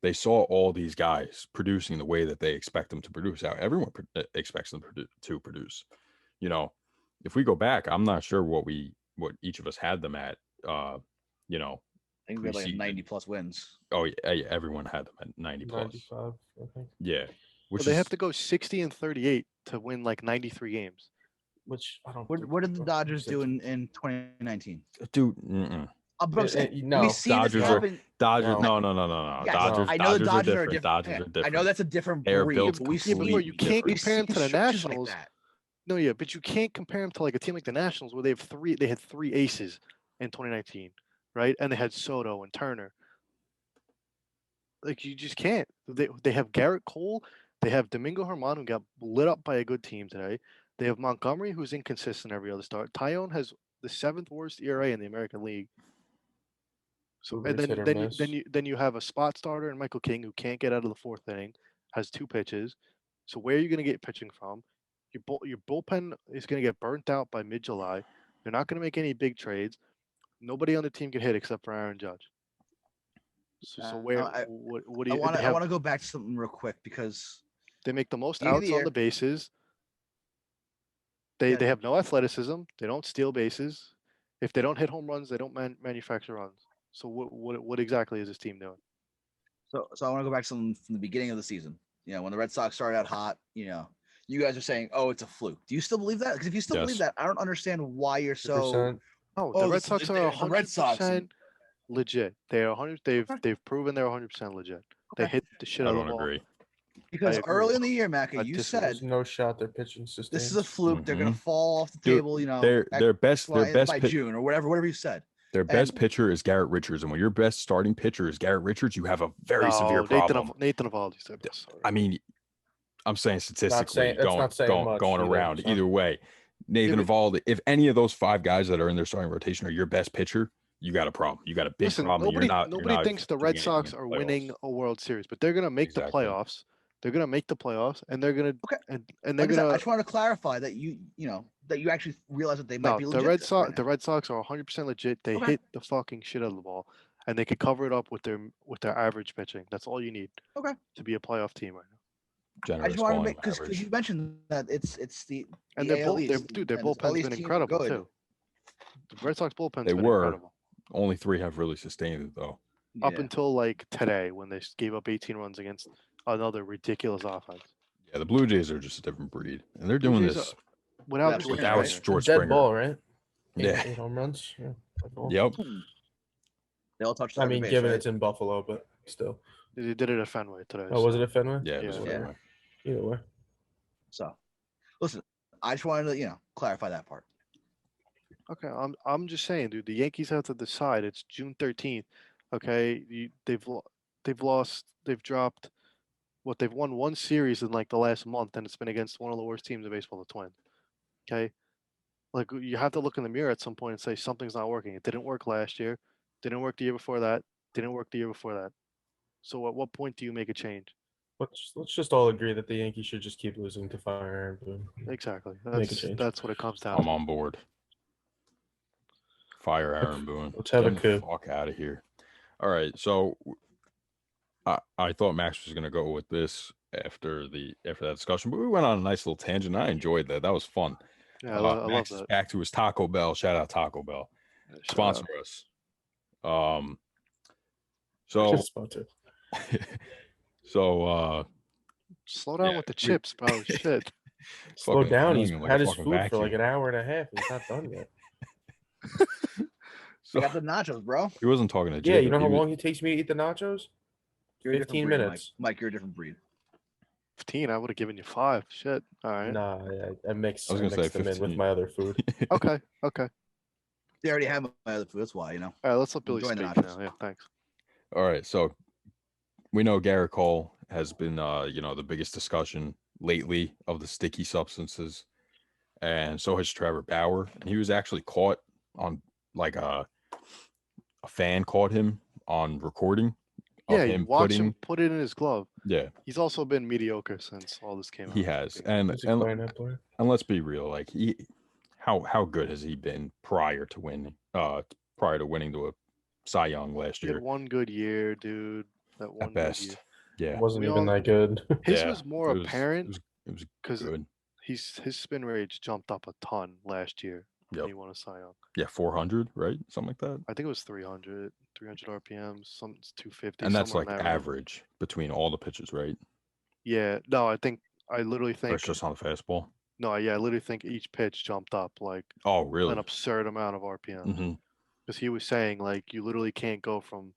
They saw all these guys producing the way that they expect them to produce. How everyone expects them to produce. If we go back, I'm not sure what each of us had them at. I think we had like preseason. 90 plus wins. Oh yeah, everyone had them at 90 plus. 95, I think. Yeah, which But they is, have to go 60 and 38 to win like 93 games. Which I don't. What did the Dodgers do in 2019? dude. But I'm saying, no, we see Dodgers this are- happen. Dodgers. No. No. Yes, Dodgers. I know the Dodgers Dodgers are different. Dodgers yeah, are different. I know that's a different They're breed. built but we Yeah, but bro, you completely can't we compare them see to the structures like Nationals. that. No, yeah, but you can't compare them to like a team like the Nationals where they had 3 aces in 2019, right? And they had Soto and Turner. Like you just can't. They have Garrett Cole. They have Domingo Germán, who got lit up by a good team today. They have Montgomery, who's inconsistent every other start. Tyone has the 7th worst ERA in the American League. So and Hit or then you have a spot starter in Michael King who can't get out of the 4th inning, has 2 pitches. So where are you going to get pitching from? Your bullpen is going to get burnt out by mid-July. They're not going to make any big trades. Nobody on the team can hit except for Aaron Judge. So where what do you? I want to go back to something real quick because They make the most Beginning of outs the on year- the bases. They Yeah. they have no athleticism. They don't steal bases. If they don't hit home runs, they don't manufacture runs. So what exactly is this team doing? so I want to go back to something from the beginning of the season. When the Red Sox started out hot, you guys are saying, "Oh, it's a fluke." Do you still believe that? Because if you still believe Yes. that, I don't understand why you're so. 100%. Oh, Oh, the Red this- Sox the- are the Red Sox 100% legit. They are 100. They've proven they're 100% legit. They Okay. hit the shit I out of don't the ball. agree. Because agree. early in the year, Macca, I you disagree. said There's no shot their pitching system. this is a fluke. They're gonna fall off the Dude, table. Their best by June or whatever you said. their best and- pitcher is Garrett Richards, and when your best starting pitcher is Garrett Richards, you have a very severe problem. Nathan Eovaldi's their best. I mean, I'm saying statistically, saying- that's not saying much going either, around so. either way. Nathan but- Eovaldi, if any of those 5 guys that are in their starting rotation are your best pitcher, you got a problem. You got a big Listen, problem. nobody thinks the doing Red anything Sox in are the winning playoffs. a World Series, but they're gonna make the Exactly. playoffs. They're gonna make the playoffs, and they're gonna Okay. and they're Like I said, gonna. I just wanted to clarify that you know that you actually realize that they might No, be the legit. Red this Sox, right the now. Red Sox are 100% legit. They Okay. hit the fucking shit out of the ball, and they could cover it up with their average pitching. That's all you need. Okay. To be a playoff team right now. I Generous just wanted to calling make him because average. you mentioned that it's the And the their AL bull, their East, dude, their and this AL bullpen's East been teams are incredible good. too. The Red Sox bullpen's They been were. incredible Only 3 have really sustained it though. up Yeah. until like today when they gave up 18 runs against another ridiculous offense. Yeah, the Blue Jays are just a different breed, and they're Blue doing Jays this Without Without George without Springer. George Dead Springer. ball, right? Yeah. 8 home runs. Yeah. dead ball. Yep. They all touched. I third mean, base, given right? it's in Buffalo, but still. They did it at Fenway today. Oh, was it so- a Fenway? Yeah, it was Yeah. a Yeah. Fenway. Either way. So, listen, I just wanted to clarify that part. Okay, I'm just saying, dude. The Yankees have to decide. It's June 13th. Okay, they've lost. They've dropped. What they've won one series in like the last month, and it's been against one of the worst teams in baseball, the Twins. Okay, like you have to look in the mirror at some point and say something's not working. It didn't work last year. Didn't work the year before that. Didn't work the year before that. So at what point do you make a change? Let's just all agree that the Yankees should just keep losing to fire Aaron Boone. Exactly. Make a change. That's what it comes down I'm to. on board. Fire Aaron Boone. Let's have a Get the coup. fuck out of here. All right, so I thought Max was gonna go with this after that discussion, but we went on a nice little tangent. I enjoyed that. That was fun. Yeah, I love Max is that. back to his Taco Bell. Shout out Taco Bell. Yeah, shout Sponsor out. us. So Sponsor. Slow down yeah, with the we- chips, bro. Shit. Slow fucking down. He's annoying, like a had his fucking food for vacuum. like an hour and a half. He's not done yet. You So got the nachos, bro. he wasn't talking to Yeah, Jacob. you know how He was- long it takes me to eat the nachos? You're a different 15 breed, minutes. Mike, you're a different breed. 15. I would have given you 5. Shit. All right. Nah, I mix I was gonna say them in with 15. my other food. Okay. Okay. They already have my other food. That's why, All right. Let's let Billy Enjoying the speak nachos. now. Yeah. Thanks. All right, so we know Garrett Cole has been, the biggest discussion lately of the sticky substances, and so has Trevor Bauer. And he was actually caught on, like, a fan caught him on recording of Yeah. You him watch putting. him put it in his glove. Yeah, He's also been mediocre since all this came out. he has, Yeah. and He's a clarinet player. and let's be real, like how good has he been prior to winning to a Cy Young last He had year one good year, dude. That one at best? good year. Yeah, Wasn't We even all- that good. His yeah, was more it was- apparent It was because good. his spin rate jumped up a ton last year when Yep. he won a Cy Young. Yeah, 400, right? Something like that. I think it was 300 RPMs, some 250. And that's somewhere like in that range. average between all the pitches, right? Yeah, no, I literally Or think it's just on the fastball. no, yeah, I literally think each pitch jumped up like Oh, an really? absurd amount of RPMs. Hmm. Because he was saying like you literally can't go from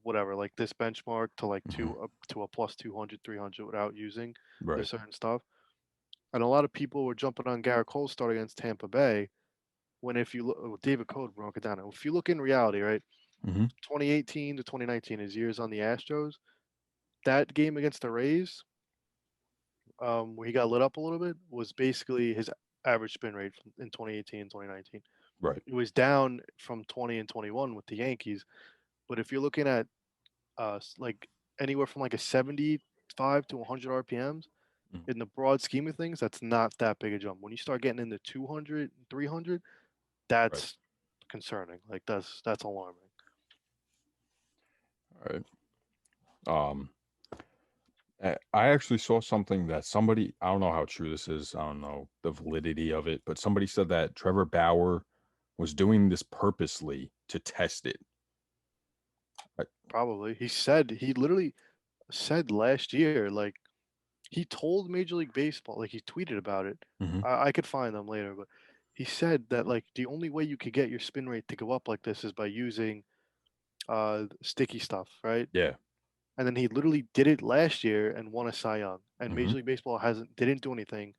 whatever like this benchmark to like to a plus 200, 300 without using Right. the certain stuff. And a lot of people were jumping on Garrett Cole's start against Tampa Bay. When if you look, David Code broke it down. If you look in reality, right, Mhm. 2018 to 2019, his years on the Astros, that game against the Rays, where he got lit up a little bit, was basically his average spin rate in 2018 and 2019. Right. It was down from 20 and 21 with the Yankees, but if you're looking at like anywhere from like a 75 to 100 RPMs, Mhm. in the broad scheme of things, that's not that big a jump. When you start getting into 200, 300, that's concerning. Like that's alarming. All right. I actually saw something that somebody, I don't know how true this is. I don't know the validity of it, but somebody said that Trevor Bauer was doing this purposely to test it. Probably. He literally said last year, like he told Major League Baseball, like he tweeted about it. Mhm. I could find them later, but he said that like the only way you could get your spin rate to go up like this is by using sticky stuff, right? Yeah. And then he literally did it last year and won a Cy Young. And Mhm. Major League Baseball didn't do anything.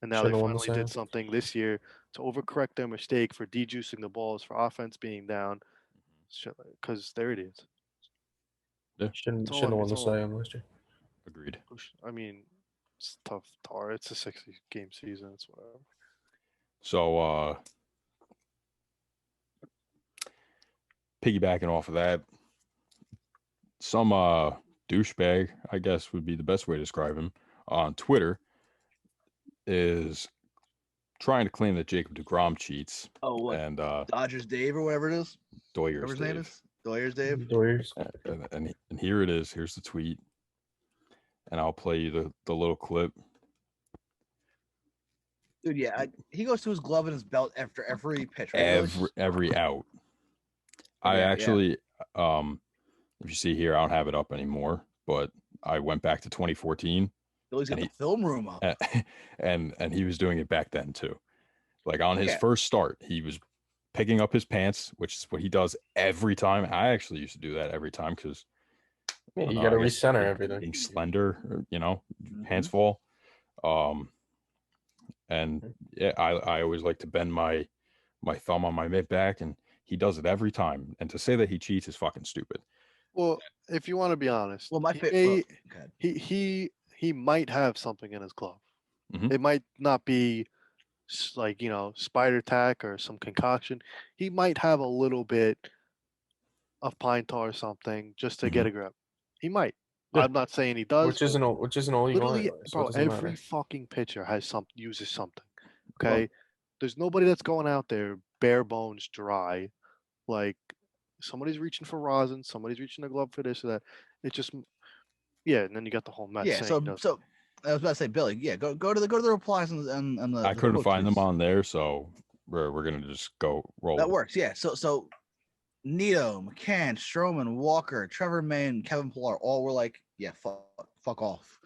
And now Shouldn't they have won the finally Cy Young. did something this year to overcorrect their mistake for dejuicing the balls for offense being down. Because they're idiots. Shouldn't all have I'm- won the it's all Cy I'm- Young last year. Agreed. I mean, it's tough. It's a 60-game season. It's whatever. So piggybacking off of that, some douchebag, I guess would be the best way to describe him, on Twitter is trying to claim that Jacob deGrom cheats. Oh, what? And Dodgers Dave or whatever it is. Doyers Whatever his name Dave. is. Doyers Dave. Doyers. And here it is. Here's the tweet. And I'll play you the little clip. Dude, yeah, he goes to his glove and his belt after every pitch. Right? Every out. I actually, if you see here, I don't have it up anymore, but I went back to 2014. Billy's got the film room up. And he was doing it back then too. Like on his first start, he was picking up his pants, which is what he does every time. I actually used to do that every time because you got to recenter everything. Being slender, pants fall. And yeah, I always like to bend my thumb on my mid back, and he does it every time. And to say that he cheats is fucking stupid. Well, if you want to be honest, Well, he might have something in his glove. Mhm. It might not be like, spider tack or some concoction. He might have a little bit of pine tar or something just to get a grip. He might. Yeah. I'm not saying he does. Which isn't illegal. Literally, anyway, so it bro, doesn't every matter. fucking pitcher uses something. Okay, there's nobody that's going out there bare bones dry. Like somebody's reaching for rosin, somebody's reaching a glove for this or that. It just, and then you got the whole mess. Yeah, so I was about to say, Billy, go to the replies and the. I couldn't quote find them tweets. on there, so we're gonna just go roll. That works, yeah. So Nito, McCann, Stroman, Walker, Trevor Maine, Kevin Pillar, all were like, yeah, fuck off.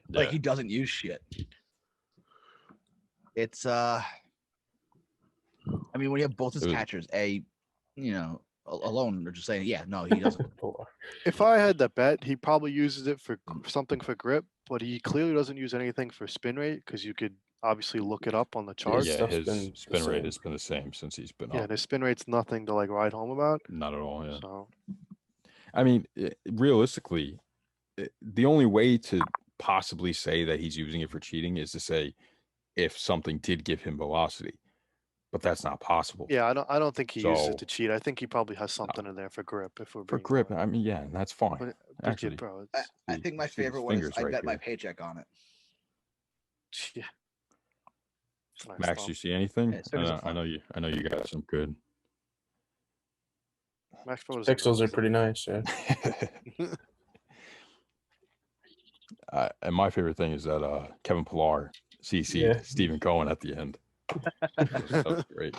Like he doesn't use shit. It's I mean, when you have both his catchers, alone, they're just saying, yeah, no, he doesn't. If I had to bet, he probably uses it for something for grip, but he clearly doesn't use anything for spin rate because you could obviously look it up on the chart. Yeah, Stuff's his been spin the rate same. has been the same since he's been Yeah, up. and his spin rate's nothing to like ride home about. Not at all. Yeah. So I mean, realistically, the only way to possibly say that he's using it for cheating is to say if something did give him velocity, but that's not possible. yeah, I don't think he uses So- it to cheat. I think he probably has something in there for grip. If we're For being grip, honest. I mean, yeah, that's fine. But Actually, bro, I think my see his favorite one is fingers I right bet my here. paycheck on it. yeah. It's a nice Max, thumb. you see anything? Yeah, his fingers are I know you got some good. Max Pro Pixels are pretty nice. Yeah. And my favorite thing is that Kevin Pillar CC'd Stephen Cohen at the end. That was great.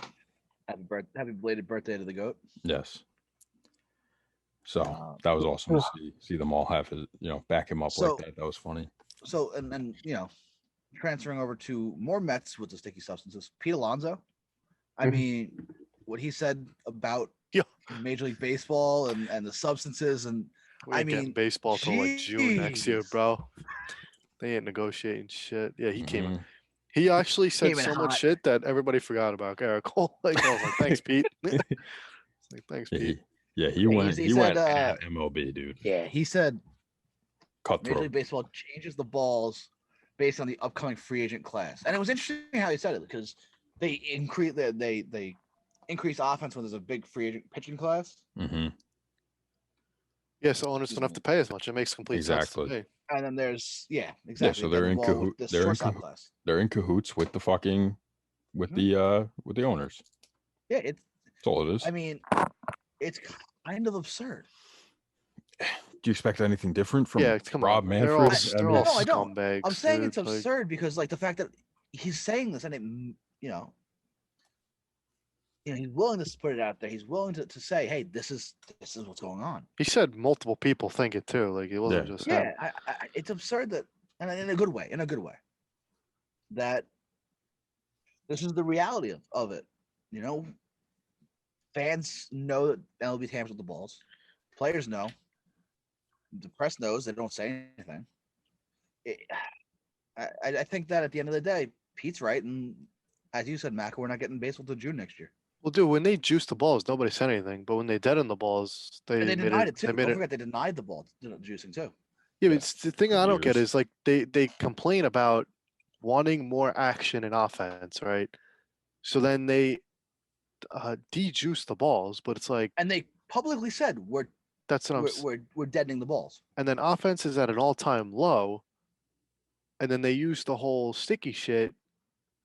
Happy belated birthday to the GOAT. Yes. So that was awesome to see them all have his, back him up like that. That was funny. So and transferring over to more Mets with the sticky substances. Pete Alonso. I mean, what he said about Major League Baseball and the substances and We ain't getting baseball till like June next year, jeez. bro. They ain't negotiating shit. Yeah, he came in. Mhm. He actually said Came in so much hot. shit that everybody forgot about Garrett Cole. Like, I was like, thanks, Pete. It's like, thanks, Pete. He went he said, at MLB, dude. Yeah, he said Major Cutthroat. League Baseball changes the balls based on the upcoming free agent class. And it was interesting how he said it because they increase offense when there's a big free agent pitching class. Mm-hmm. Yeah, so owners don't have to pay as much. It makes complete sense to Exactly. me. And then there's exactly. so they're in cahoot. they're in cahoot- class. They're in cahoots with the fucking with the owners. Yeah, That's all it is. I mean, it's kind of absurd. Do you expect anything different from Come Rob on. Manfred? They're all, I they're mean, all No, I don't. scumbags. I'm saying dude. it's Like, absurd because like the fact that he's saying this and it he's willing to put it out there. He's willing to say, hey, this is what's going on. he said multiple people think it too. Like, it wasn't just him. Yeah, it's absurd that, and in a good way, that this is the reality of it. Fans know that MLB tampers with the balls. Players know. The press knows. They don't say anything. I think that at the end of the day, Pete's right, and as you said, Mac, we're not getting baseball till June next year. Well, dude, when they juiced the balls, nobody said anything. But when they deadened the balls, they And they made denied it too. They made Don't it. forget they denied the ball juicing too. Yeah, but it's the thing I don't get Years. is like they complain about wanting more action and offense, right? So then they de-juice the balls, but it's like And they publicly said that's what I'm. s- we're deadening the balls. And then offense is at an all-time low, and then they use the whole sticky shit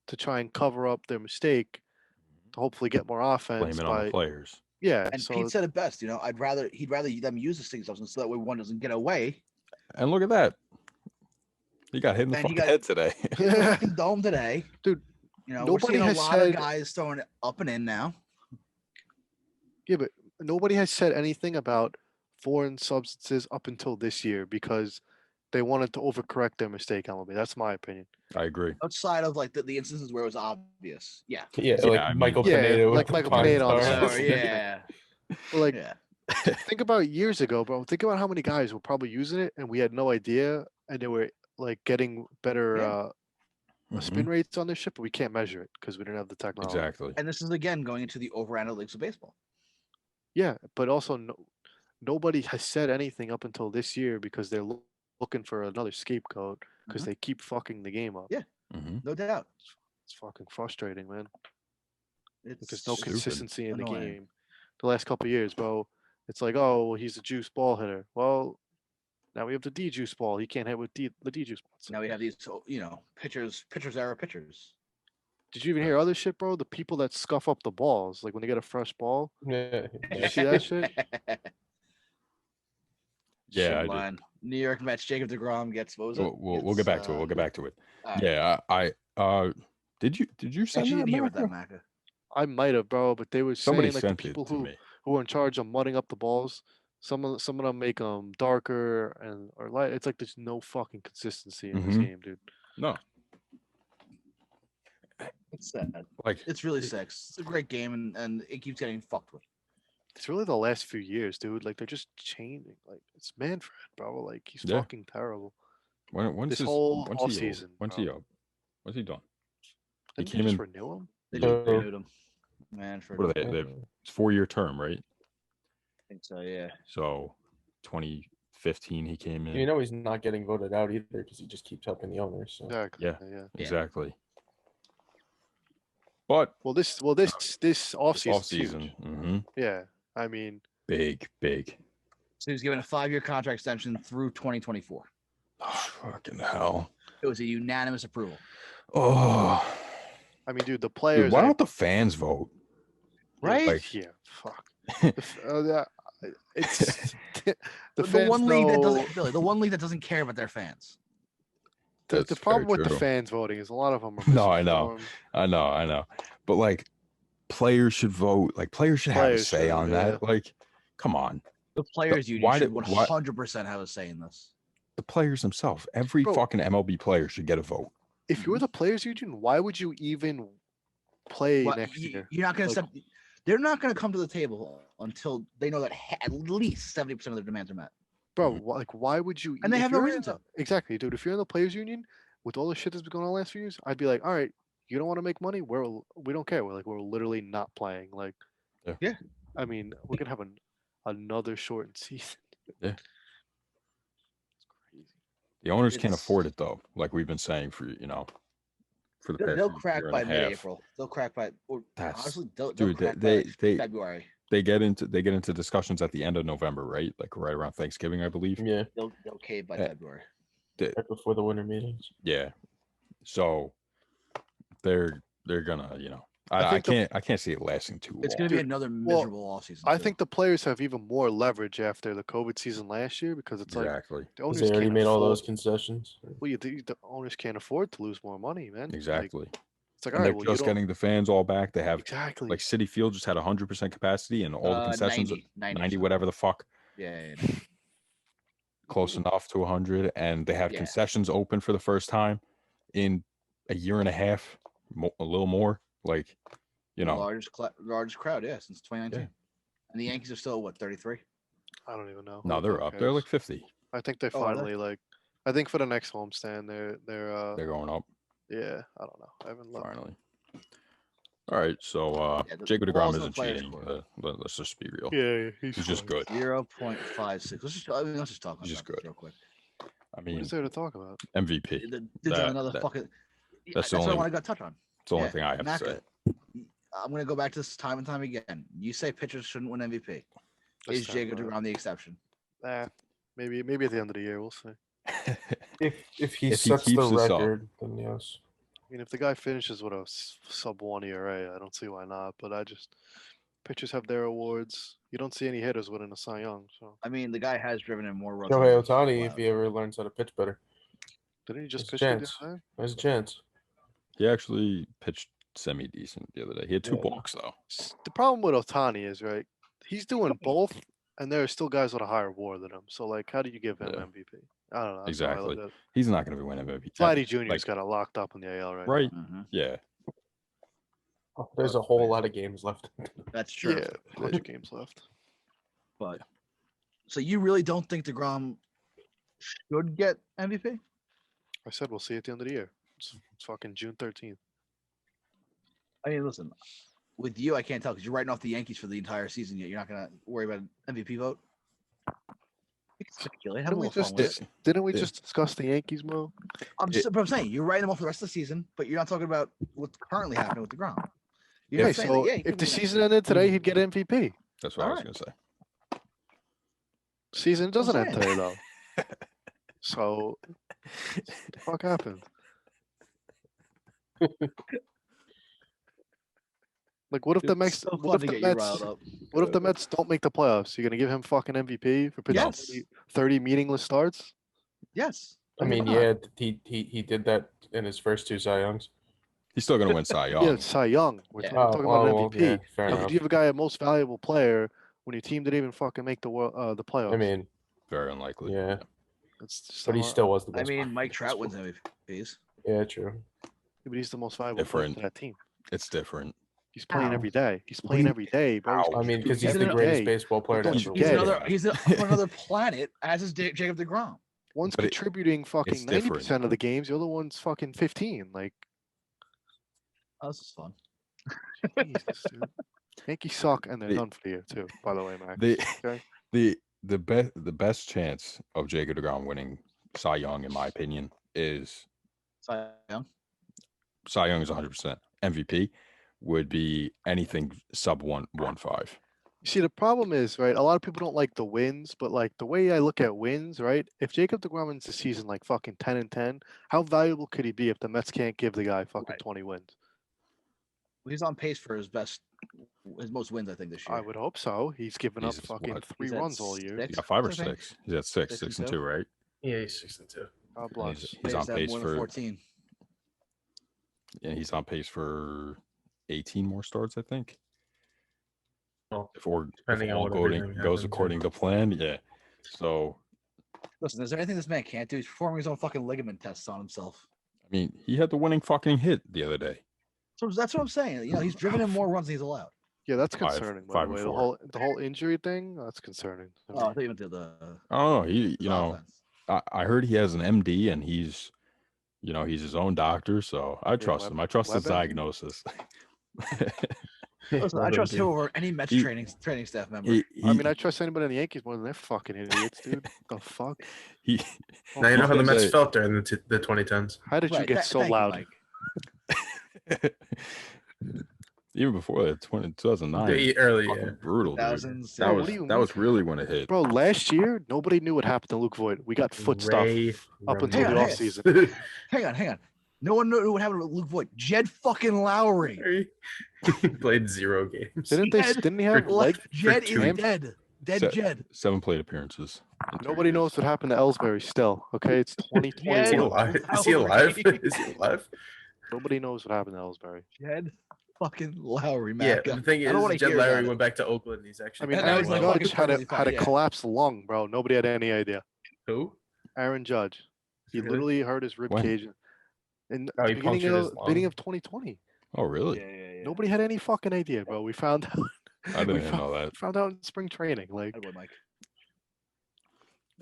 to try and cover up their mistake to hopefully get more offense. Blame it on the players. Yeah, And so Pete said it best. You know, he'd rather them use the sticky substance so that way one doesn't get away. And look at that. He got hit in the And he fucking got- head today. Hit the fucking dome today, Dude, You know, nobody we're seeing has a lot said- of guys throwing it up and in now. yeah, but nobody has said anything about foreign substances up until this year because they wanted to overcorrect their mistake. MLB. That's my opinion. I agree. Outside of like the instances where it was obvious. Yeah. Yeah, Yeah, like I mean- Michael Yeah, Pineda. like with the Michael Pine Pineda on the Tar. Stars. yeah. But like, Yeah. think about years ago, bro. Think about how many guys were probably using it and we had no idea, and they were like getting better Yeah. spin rates on this shit, but we can't measure it because we didn't have the technology. Exactly. And this is again going into the over analytics of baseball. Yeah, but also nobody has said anything up until this year because they're looking for another scapegoat because they keep fucking the game up. Yeah. Mhm. No doubt. It's fucking frustrating, man. It's There's no stupid. consistency in the Annoying. game. The last couple of years, bro, it's like, oh, well, he's a juice ball hitter. Well, now we have the D-juice ball. He can't hit with the D-juice ball. Now we have these, you know, pitchers era pitchers. Did you even hear other shit, bro? The people that scuff up the balls, like when they get a fresh ball. Yeah. Did you see that shit? Yeah, I did. Line. New York Mets. Jacob DeGrom gets what was it? We'll get back to it. We'll get back to it. Alright. Yeah, did you send Actually, that? didn't hear about that, Macca? Macca. I might have, bro, but they were Somebody saying like the sent people it to who me. are in charge of mudding up the balls. Some of them make them darker and or light. It's like there's no fucking consistency in this Mhm. game, dude. No, It's sad. like It's really sick. It's a great game, and it keeps getting fucked with. It's really the last few years, dude. Like they're just changing. Like it's Manfred, bro. Like he's Yeah. fucking terrible. when's This his whole when's he over? offseason, When's bro. he up? When's he done? He Didn't they came just in. renew him? They Yeah. just renewed him. Man, for What are they? It's 4-year term, right? I think so. Yeah. So 2015 he came in. You know he's not getting voted out either because he just keeps helping the owners. So. Exactly. Yeah. Yeah. Exactly. But Well, this offseason. off season, Yeah. I mean, big. So he was given a 5-year contract extension through 2024. Oh, fucking hell. It was a unanimous approval. Oh, dude, the dude, players. why don't the fans vote? Right? Like- Yeah. Fuck. It's the The fans one league that know- doesn't, Billy, the one league that doesn't care about their fans. The That's problem very with the true. fans voting is a lot of them are. No, I know. misinformed. I know. But like, players should vote. Like, players should have a Players say should, on that. Like, come on. The players' union why should did- why- 100% have a say in this. The players themselves. Every Bro. fucking MLB player should get a vote. If you're the players' union, why would you even play Well, next year? You're not going to Like- step. They're not going to come to the table until they know that at least 70% of their demands are met. Bro, why would you? And they if have no you're reason in to. the- Exactly, dude. If you're in the players' union with all the shit that's been going on the last few years, I'd be like, all right, you don't want to make money. We don't care. We're literally not playing. Like, Yeah. I mean, we're gonna have another shortened season. Yeah. It's crazy. The owners can't It's- afford it though. Like we've been saying for for the past They'll year crack and by a half. mid-April. They'll crack by. Or That's- honestly, they'll dude, crack they- by they- February. They get into discussions at the end of November, right? Like right around Thanksgiving, I believe. Yeah, They'll cave by Yeah. February. right before the winter meetings. Yeah. So they're gonna, I think I can't see it lasting too long. It's going to be Dude, another well, miserable offseason. I too. think the players have even more leverage after the COVID season last year because it's like Exactly. the Because owners they already can't made all afford. those concessions. Well, the owners can't afford to lose more money, man. Like, Exactly. it's like, And all they're right, well, just you don't getting the fans all back. They have exactly. like City Field just had 100% capacity and all the concessions 90 whatever the fuck, Yeah. close enough to 100, and they have Yeah. concessions open for the first time in a year and a half, a little more. Like, Largest crowd, yeah, since 2019. And the Yankees are still what, 33? I don't even know. no, Who they're the fuck up. They're like cares? 50. I think they Oh, are they? finally like. I think for the next homestand, they're They're going up yeah. I don't know. I haven't looked. finally. All right, so Yeah, the Jacob ball's DeGrom in the isn't players' cheating. court. Let's just be real. Yeah, He's just fine. good. 0.56. Let's just talk about He's just that good. real quick. I What mean, is there to talk about? MVP. The dude's That- on another that- fucking. that's the That's what I only- want to touch on. It's the only Yeah, thing I have to say. Macca. I'm going to go back to this time and time again. You say pitchers shouldn't win MVP. That's Is Jacob terrible. DeGrom the exception? Maybe at the end of the year we'll see. If he If he sets the keeps this up. record, then yes. I mean, if the guy finishes with a sub-1 ERA, I don't see why not. But pitchers have their awards. You don't see any hitters winning a Cy Young. So I mean, the guy has driven in more runs. Shohei than Ohtani, allowed. if he ever learns how to pitch better, didn't he just There's pitch a good the chance. other day? there's a chance. He actually pitched semi-decent the other day. He had 2 Yeah. balks, though. The problem with Ohtani is, right, he's doing both, and there are still guys with a higher WAR than him. So, like, how do you give him Yeah. MVP? I don't know. That's how I look Exactly. at it. He's not going to be winning MVP. Vladdy Jr.'s Like, got it locked up in the AL right right? Mhm. Yeah. There's a whole lot of games left. That's now. true. Yeah, a bunch of games left. But so you really don't think DeGrom should get MVP? I said we'll see at the end of the year. It's fucking June 13th. I mean, listen, with you, I can't tell because you're writing off the Yankees for the entire season yet. You're not going to worry about an MVP vote? You can speculate. Have a little fun with it. Didn't we Yeah. just discuss the Yankees, Mo? But I'm saying you're writing them off the rest of the season, but you're not talking about what's currently happening with DeGrom. You're Okay, saying so that, yeah, he if could the win season ended today, he'd get MVP. That's what I was Alright. going to say. Season doesn't end saying. today, though. So, what the fuck happened? Like, what if the It's Mets? so What fun if to the get you Mets? riled up. What if the Mets don't make the playoffs? You're gonna give him fucking MVP for pitching Yes. 30 meaningless starts? Yes. I Why mean, not? yeah, he did that in his first 2 Cy Youngs. He's still going to win Cy Young. Yeah, it's Cy Young. We're Yeah. talking about an well, MVP. yeah, fair How enough. could you have a guy a most valuable player when your team didn't even fucking make the playoffs? I mean, Very unlikely. yeah, it's just but he hard- still was the I best. mean, Mike player. Trout wins MVPs. Yeah, true. but he's the most valuable player Different. to that team. It's different. He's playing Ow. every day. He's playing every day, bro. He's Ow. I mean, because he's He's the an- greatest Hey, baseball player to don't ever forget He's Yeah. win. another. He's on another planet, as is Jacob DeGrom. One's But contributing fucking it's 90% of the games. The other one's fucking 15. Like, Oh, this is fun. Jesus, dude. Yankees suck, and they're The- done for the year too. By the way, Max. The Okay. the best chance of Jacob DeGrom winning Cy Young, in my opinion, is Cy Young. Cy Young is 100%. MVP would be anything sub 1.15. You see, the problem is, right? A lot of people don't like the wins, but like the way I look at wins, right? If Jacob DeGrom wins the season like fucking 10-10, how valuable could he be if the Mets can't give the guy fucking Right. 20 wins? He's on pace for his most wins, I think, this year. I would hope so. He's given up He's fucking what? 3 He's at runs all year. He 6, got 5 or I think. 6. He's at 6, 6 6 and and 2. 2, right? Yeah, he's 6-2. God And bless. he's on at pace more than for 14. and he's on pace for 18 more starts, I think. Well, If depending on all what goes everything happens, yeah. according to plan, yeah. So Listen, is there anything this man can't do? He's performing his own fucking ligament tests on himself. I mean, he had the winning fucking hit the other day. So that's what I'm saying. You know, he's driven in more runs than he's allowed. Yeah, that's 5 concerning. By 5 the and way, 4. the whole injury thing, that's concerning. I Oh, mean, I thought you meant the I don't know. He, the offense. I heard he has an MD and he's his own doctor, so I trust him. I trust his WebMD? diagnosis. Listen, I trust him over any Mets He- training staff member. I mean, I trust anybody in the Yankees more than they're fucking idiots, dude. The fuck? he Now you know how the He's Mets a- felt during the 2010s. How did you Right, get so thank you, loud? Mike. even before that 2009 The early, fucking yeah. brutal, dude. 2000s. That Bro, was what do you that was really when it hit. Bro, last year, nobody knew what happened to Luke Voigt. We got foot stuff Ray up until Hang the on, offseason. Hang on. No one knew what happened with Luke Voigt. Jed fucking Lowry. He played 0 games. Didn't he have leg? Jed two is weeks. dead. Dead Se- Jed. 7 plate appearances. in 3 Nobody years. knows what happened to Ellsbury still. Okay, it's Is he 2021. alive? Is he alive? Is he alive? Nobody knows what happened to Ellsbury. Jed fucking Lowry, man. Yeah, the thing I don't wanna is, Jed hear about Larry it. went back to Oakland. He's I actually. mean, And now Aaron he's like Judge fucking had perfectly a fine, yeah. collapsed lung, bro. Nobody had any idea. Who? Aaron Judge. He Really? literally hurt his rib When? cage in Oh, the he punctured his beginning lung? of 2020. Oh, really? Yeah. Nobody had any fucking idea, bro. We found out. I didn't we even found, know that. found out in spring training. Like, Good boy, Mike.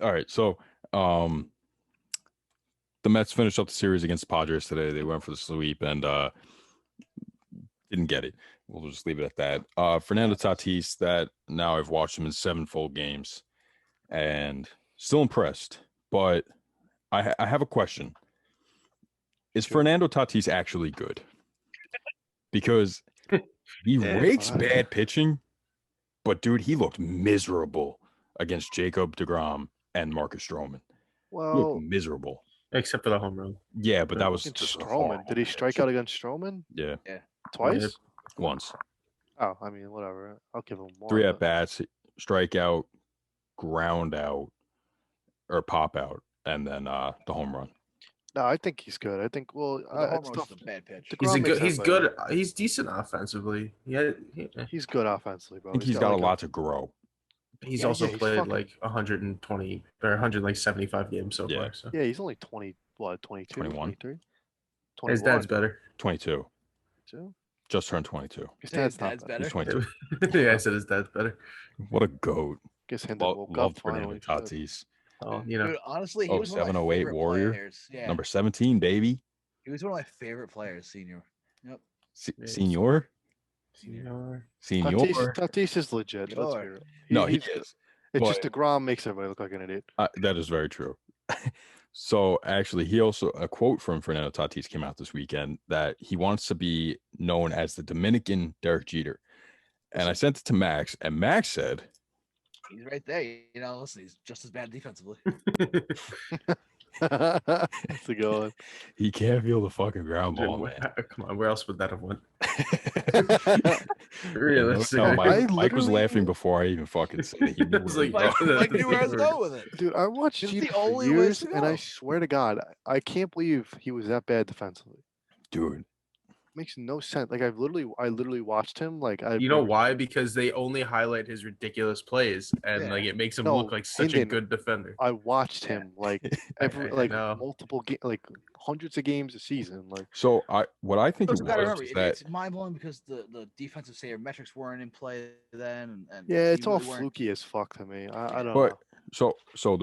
All right, so the Mets finished up the series against the Padres today. They went for the sweep and didn't get it. We'll just leave it at that. Fernando Tatis, that now I've watched him in 7 full games and still impressed. But I have a question. Is Fernando Tatis actually good? Because He Yeah, rakes fine. bad pitching, but dude, he looked miserable against Jacob deGrom and Marcus Stroman. He looked Well, miserable. Except for the home run. Yeah, but that Against was against just a Stroman. horrible Did he pitch. strike out against Stroman Yeah, twice? once. Oh, I mean, whatever. I'll give him more. 3 but- at bats, strikeout, ground out, or pop out, and then the home run. No, I think he's good. I think. Well, Well, the home it's run was tough. just a bad pitch. DeGrom makes He's everybody good. He's decent offensively. Yeah, He's good offensively, bro. I think he's got a like lot to grow. he's Yeah, also he's played fucking- like 120 or 175 games so Yeah. far. So Yeah, he's only 22, 21. 23? his dad's better. 22. Too? Just turned 22. His Say his dad's not dad's bad. better. He's 22. Yeah, I said his dad's better. What a goat. Guess Hendrick woke Love up Fernando finally. shit. Tatis. Oh, you know, Dude, honestly, he Oh, was one of my 708 favorite Warrior. players. Yeah, Number 17, baby. he was one of my favorite players, senior. Yep. Yeah, Senior. senior. Senior. Tatis is legit. Let's be Sure. real. No, he he's- is. It's just but- DeGrom makes everybody look like an idiot. That is very true. So actually, he also a quote from Fernando Tatis came out this weekend that he wants to be known as the Dominican Derek Jeter, and I sent it to Max, and Max said, He's right there. You know, listen, he's just as bad defensively. That's a good one. he can't feel the fucking ground ball, man. Come on, where else would that have went? Realistically, Realistically, I Mike was literally- laughing before I even fucking said it. He knew It's where he like- was. Mike knew where I was going with it. Dude, I watched It's Jeter the for only way years, to and I go. swear to God, I can't believe he was that bad defensively. Dude, Makes no sense. Like I literally watched him. Like I. you know why? Because they only highlight his ridiculous plays, and Yeah. like it makes him No, look like such a Hendon, good defender. I watched Yeah. him like I like know. multiple like hundreds of games a season. Like so what I think it Also, gotta was remember, is that it's mind blowing because the defensive sabermetrics weren't in play then, and yeah, it's you all really weren't- fluky as fuck to me. I don't But know. so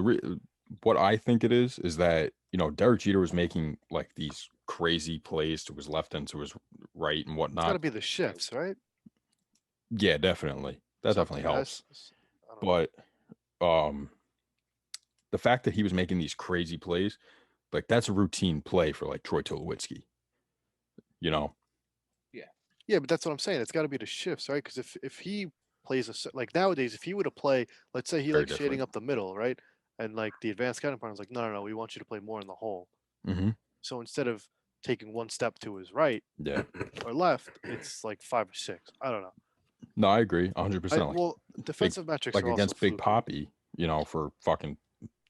what I think it is that Derek Jeter was making like these crazy plays to his left and to his right and It's whatnot. got to be the shifts, right? Yeah, definitely. That Something definitely helps. I don't know. But the fact that he was making these crazy plays, like that's a routine play for like Troy Tulowitzki. Yeah, but that's what I'm saying. It's got to be the shifts, right? Because if he plays like nowadays, if he were to play, let's say he Very likes shading different. up the middle, right? And like the advanced scouting partner's like, no, we want you to play more in the hole. Mm-hmm. So instead of taking one step to his right Yeah. or left, it's like 5 or 6. I don't know. No, I agree 100%. Well, defensive metrics Like are against also Big fluky. Poppy, for fucking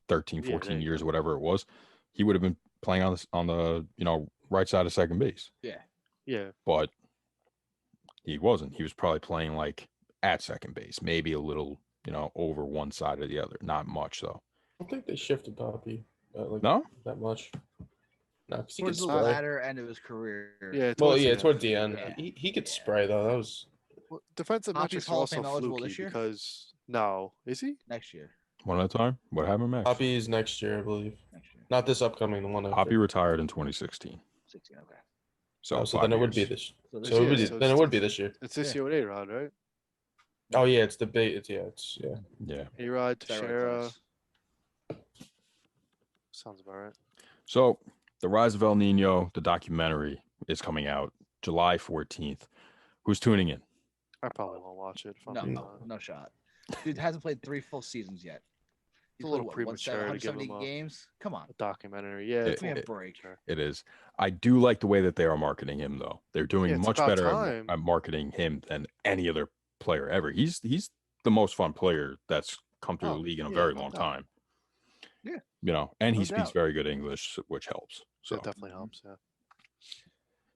13, Yeah, 14 there you years, whatever it was, he would have been playing on the right side of second base. Yeah, But he wasn't. He was probably playing like at second base, maybe a little, over one side or the other. Not much though. I don't think they shifted Poppy No? that much. No, because he could towards the spray. latter end of his career. yeah. Well, towards yeah, end. toward the end, Yeah. he could spray though. That was Well, defensive Poppy's metrics are Hall of also Fame eligible fluky this year? because no, is he? Next year. One at a time. What happened, Max? Poppy is next year, I believe. Next year. Not this upcoming, the one after. Poppy retired in 2016. 16. Okay. So, Oh, so 5 then it would be years. this. So this So it year, would be, so then it it's- would be this year. It's this Yeah. year with A-Rod, right? Oh yeah, it's the big. It's yeah. Yeah. A-Rod, Steroid Teixeira. class. Sounds about right. So the Rise of El Nino, the documentary, is coming out July 14th. Who's tuning in? I probably won't watch it. If I'm No, being honest. no shot. Dude hasn't played 3 full seasons yet. He's a little played, what, premature to give 170 him a- games. Come on. A documentary. Yeah, It- it's a Give me a little break. premature. It is. I do like the way that they are marketing him, though. They're doing Yeah, it's much about better time. at marketing him than any other player ever. He's the most fun player that's come through Oh, the league in a yeah, very no long doubt. time. Yeah. And he No speaks doubt. very good English, which helps. So It definitely helps. Yeah.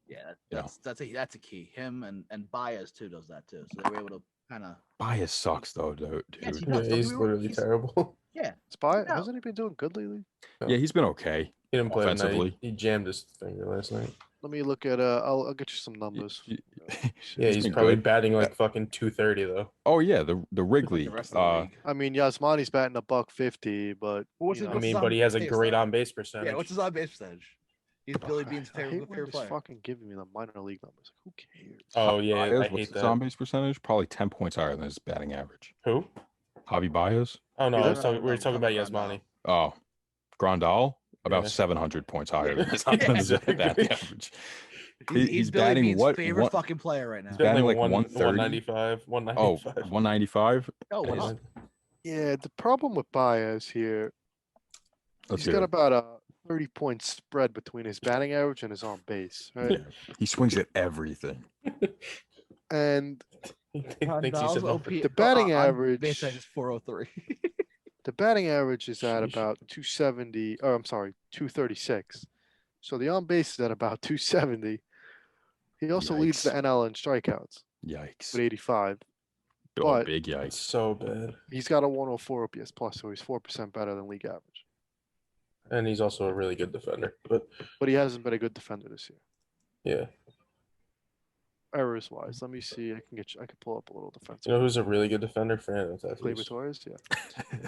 Yeah, Yeah. that's a key. Him and Baez too does that too. So they were able to kind of bias sucks, though, dude. Yes, he dude. does. Yeah, Don't he's get me wrong, literally he's- terrible. yeah. Spy No. hasn't he been doing good lately? Yeah, he's been okay. He didn't play tonight. Offensively. He jammed his finger last night. Let me look at. I'll get you some numbers. y- Yeah, he's been probably good. batting like fucking 230 though. Oh yeah, the like Wrigley. the rest of the league. I mean, Yasmani's batting $150, but What's you it- know, I mean, his but he has a on-base great though? on base percentage. Yeah, what's his on base percentage? He's Billy Bean's I hate favorite when player. he's fucking giving me the minor league numbers. Like, who cares? Oh yeah, I What's hate his that. on base percentage? Probably 10 points higher than his batting average. Who? Javi Baez. Oh no, Yeah, I was no, talking, we were no, talking no, about no, Yasmani. Oh, Grandal about Yeah. 700 points higher than his, Yeah, than his exactly. batting average. He's Billy batting Bean's what? favorite One, fucking player right now. He's batting like 195, 195. 195. Oh, what He's- up? Yeah, the problem with Baez here, Let's he's hear got it. about a 30-point spread between his batting average and his on base, right? Yeah. He swings at everything. And He thinks he's Rondell's a- OP, the batting on average- base is 403. the batting average is at Sheesh. about 270. Oh, I'm sorry, 236. So the on base is at about 270. He also leads the Yikes. NL in strikeouts Yikes. with 85. Oh, but- big It's yikes. so bad. He's got a 104 OPS plus, so he's 4% better than league average. And he's also a really good defender. But But he hasn't been a good defender this year. yeah. Errors wise, let me see. I can pull up a little defensive. You know who's a really good defender? Fernando Tatis. Gleyber Torres, yeah.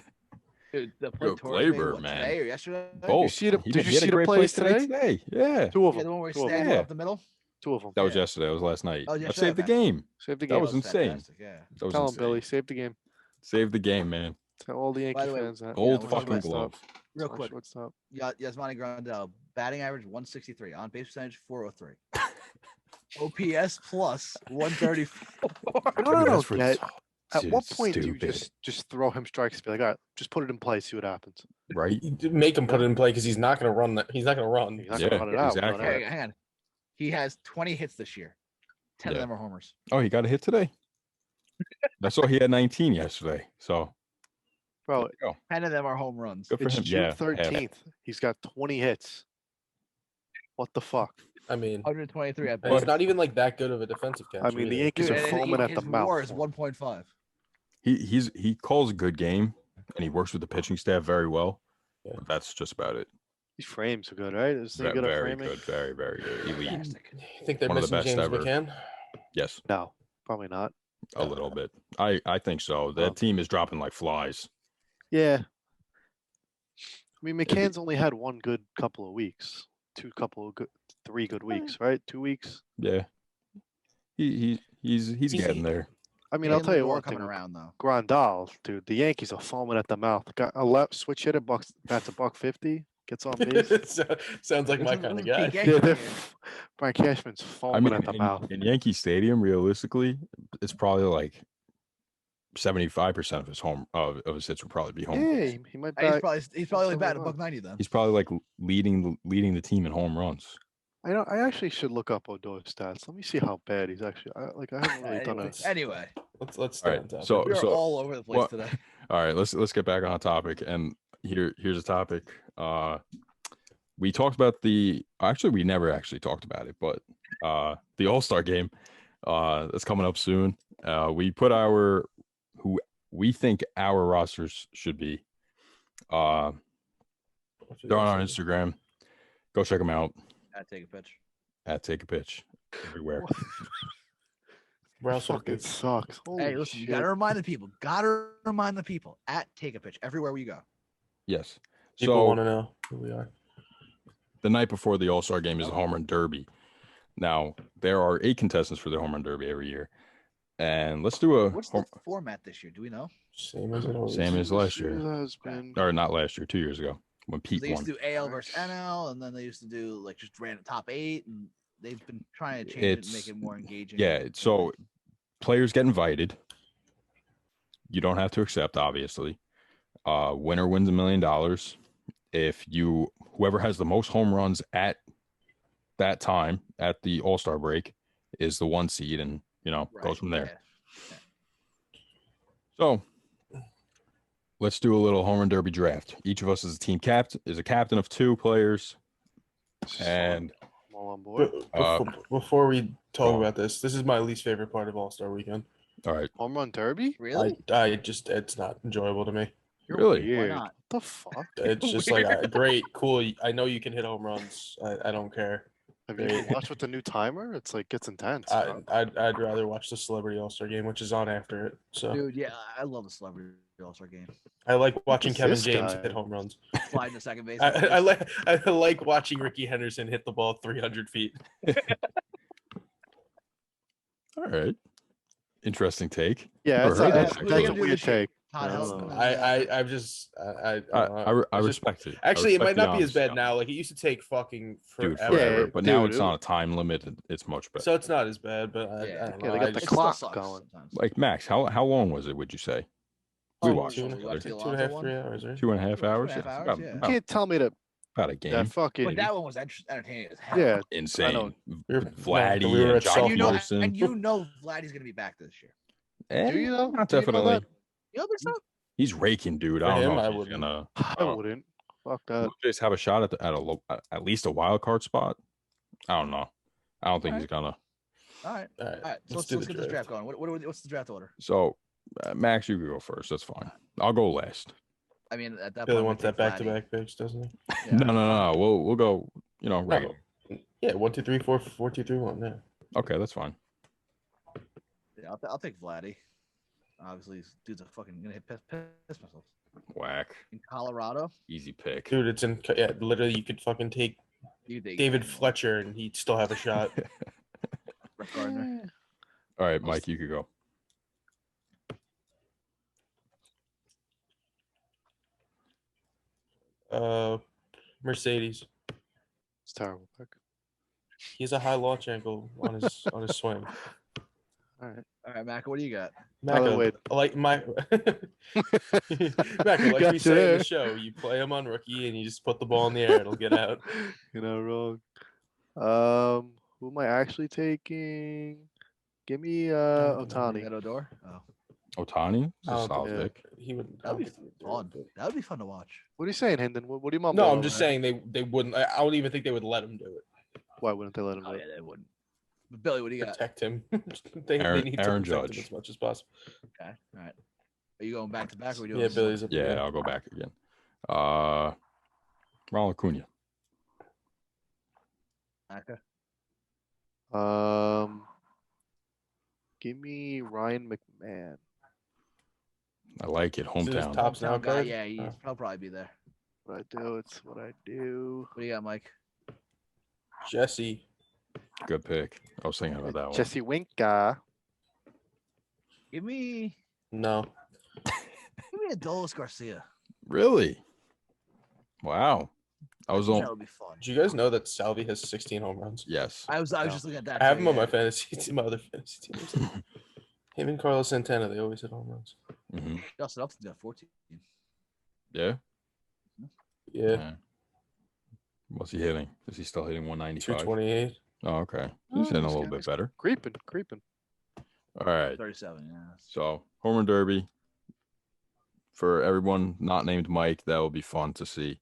Dude, the Yo, play Gleyber, man. today or yesterday? Both. see the- He did you he had see a the great plays play today? Yeah. Two of Yeah, them. the one where Two he's of them. standing Yeah. up the middle. Two of them. That was Yeah. yesterday. That was last night. Oh, That yesterday, saved the okay. game. Save the That game. was insane. fantastic, yeah. That was Tell him, insane. Billy. Save the game. Save the game, man. Tell all the Yankee By the way, fans that. Gold we're talking fucking about glove. Real It's our quick, shortstop. Yasmani Grandal, batting average 163, on base percentage 403. OPS plus 134. You know what I Dude, don't that's get? At Dude, what point do you stupid. just throw him strikes and be like, all right, just put it in play, see what happens? Right? You did make him put it in play because he's not going to run that. He's not going to run. He's not Yeah, gonna run it out. exactly. But, Okay, hang on. He has 20 hits this year. 10 Yeah. of them are homers. Oh, he got a hit today. I saw he had 19 yesterday. So bro, there you go. 10 of them are home runs. Good for it's him. June Yeah, half. 13th. He's got 20 hits. What the fuck? I mean, 123 at and he's best. not even like that good of a defensive catcher. I mean, the either. Yankees Dude, are and foaming at his the mouth. WAR is for him. 1.5. He calls a good game and he works with the pitching staff very well. Yeah. But that's just about it. These frames are good, right? Isn't he good at Very framing? good. Very, very good. Elite. Fantastic. You think they're One of the missing best James ever. McCann? Yes, No, probably not. a little bit. I think so. That Oh. team is dropping like flies. Yeah. I mean, It'd be- McCann's only had one good couple of weeks. 3 good weeks, right? 2 weeks. Yeah. He's getting there. I mean, I'll And tell you Lindor one thing. coming around though. Grandal, dude, the Yankees are foaming at the mouth. Got a left switch hitter, bats a $150, gets on base. Sounds like my This is- kind of this is guy. peak Yeah, Yankee they're here. Brian Cashman's I foaming mean, at the mouth. in Yankee Stadium, realistically, it's probably like 75% of his of his hits will probably be home. Yeah, runs. he might He's bat. probably only still batting alive. $190 then. He's probably like leading the team in home runs. I actually should look up Odor's stats. Let me see how bad he's actually. I haven't really done it. Anyway, Let's All stay right, on top. so- we are all over the place what- today. All right, let's get back on topic. And here's a topic. We talked about we never actually talked about it, but the All-Star game that's coming up soon. We put who we think our rosters should be. They're on our Instagram. Go check them out I take a pitch. at Take a Pitch everywhere. Where else would it Fucking be? sucks. Holy Hey, listen, you shit. gotta remind the people. Gotta remind the people at Take a Pitch everywhere we go. Yes. People So want to know who we are. the night before the All-Star game is the Home Run Derby. Now, there are 8 contestants for the Home Run Derby every year. And let's do a What's the format this year? Do we know? Same as it always. Same as last This year. has been. Or not last year, 2 years ago when Pete They used won. to do AL versus NL, and then they used to do like just random top 8, and they've been trying to change it and make It's- it more engaging. Yeah, so players get invited. You don't have to accept, obviously. Winner wins $1 million. If whoever has the most home runs at that time at the All-Star break is the 1 seed, and Right, goes from there. yeah. So let's do a little home run derby draft. Each of us is a captain of 2 players, This is fun. and I'm all on board. Before we talk go on. about this is my least favorite part of All Star Weekend. all right, Home run derby? Really? It's not enjoyable to me. You're really? weird. Why not? What the fuck? It's just like great, cool. I know you can hit home runs. I don't care. Have you Great. watched with the new timer? It's like gets intense. bro. I'd rather watch the Celebrity All Star Game, which is on after it. So Dude, yeah, I love the Celebrity All-Star game. I like watching is Kevin this James guy? hit home runs. Sliding to second base. I like watching Ricky Henderson hit the ball 300 feet. All right. Interesting take. Yeah, Never that's, heard that that's, actually. that's a What are you weird gonna do take. Todd I don't Helton. know. I've just I I it's just- respect it. I Actually, it respect might the not be as honesty bad on now. it. Like it used to take fucking forever. Dude, forever. Yeah, But now dude, it's on a time limit. It's much better. So it's not as bad, but I Yeah. don't Yeah, know. they I got the just- It still clock sucks going. sometimes. Like Max, how long was it? Would you say? We Oh, watched two it and, we watched the together. 2.5, Alonso 3 one? hours, right? 2.5 hours. 2.5 Yeah, hours, about, yeah. You about, can't tell me that about a game. that fucking But that one was entertaining as hell. yeah. Insane. We're- Vladdy we were and at John And you know, Peterson. and you know Vladdy's gonna be back this year. Do you know? Not Do you know definitely. that? You don't think so? He's raking, dude. For I don't him, know if I he's wouldn't. gonna I wouldn't. Fuck that. Blue Jays have a shot at least a wild card spot. I don't know. I don't think he's gonna. All right. All right, All right. So let's do get the this draft going. What's the draft order? So, Max, you can go first. That's fine. I'll go last. I mean, at that Billy point, wants we that take Vladdy. back-to-back picks, doesn't he? Yeah. No. We'll go. Regular. Yeah, 1, 2, 3, 4, 4, 2, 3, 1. Yeah. Okay, that's fine. Yeah, I'll take Vladdy. Obviously, these dudes are fucking gonna hit piss myself. Whack. In Colorado, Easy pick. Dude, it's in. Yeah, literally, you could fucking take David Fletcher and he'd still have a shot. Brett Gardner. All right, Mike, you could go. Mercedes. It's terrible pick. He has a high launch angle on his swing. All right. All right, Mac, what do you got? Tyler Wade. Like my Macca, like Got we you say in there. the show, you play him on rookie and you just put the ball in the air, it'll get out. You're not wrong. Who am I actually taking? Give me Otani. At Odor? Oh, Otani? I don't Solid think- pick. He would. I that'd don't be think he'd do fun. it. That would be fun to watch. What are you saying, Hendon? What do you want? No, I'm just saying they wouldn't. I don't even think they would let him do it. Why wouldn't they let him do Oh it? yeah, they wouldn't. But Billy, what do you got? Protect him. they Aaron- need Aaron to protect Judge. him as much as possible. Okay, all right. Are you going back to back? Or are we doing Yeah, this Billy's one? up Yeah, there. I'll go back again. Ronald Acuna. Macca? Give me Ryan McMahon. I like it. Is it his Hometown. top now Hometown guy. card? Yeah, Oh. he'll probably be there. What I do, it's what I do. What do you got, Mike? Jesse. Good pick. I was thinking about that one. Jesse Winker. Give me No. Adolis Garcia. Really? Wow. I was on. That would be fun. Did you guys know that Salvi has 16 home runs? Yes. I was just looking at that. I have too, him on yeah. my fantasy team, my other fantasy teams. Him and Carlos Santana, they always hit home runs. hmm Justin Upton's got 14. Yeah. Yeah. What's he hitting? Is he still hitting 195? 228. Oh, okay. He's hitting a this little guy bit is better. Creeping. All right. 37, yeah. So, home run derby. For everyone not named Mike, that will be fun to see.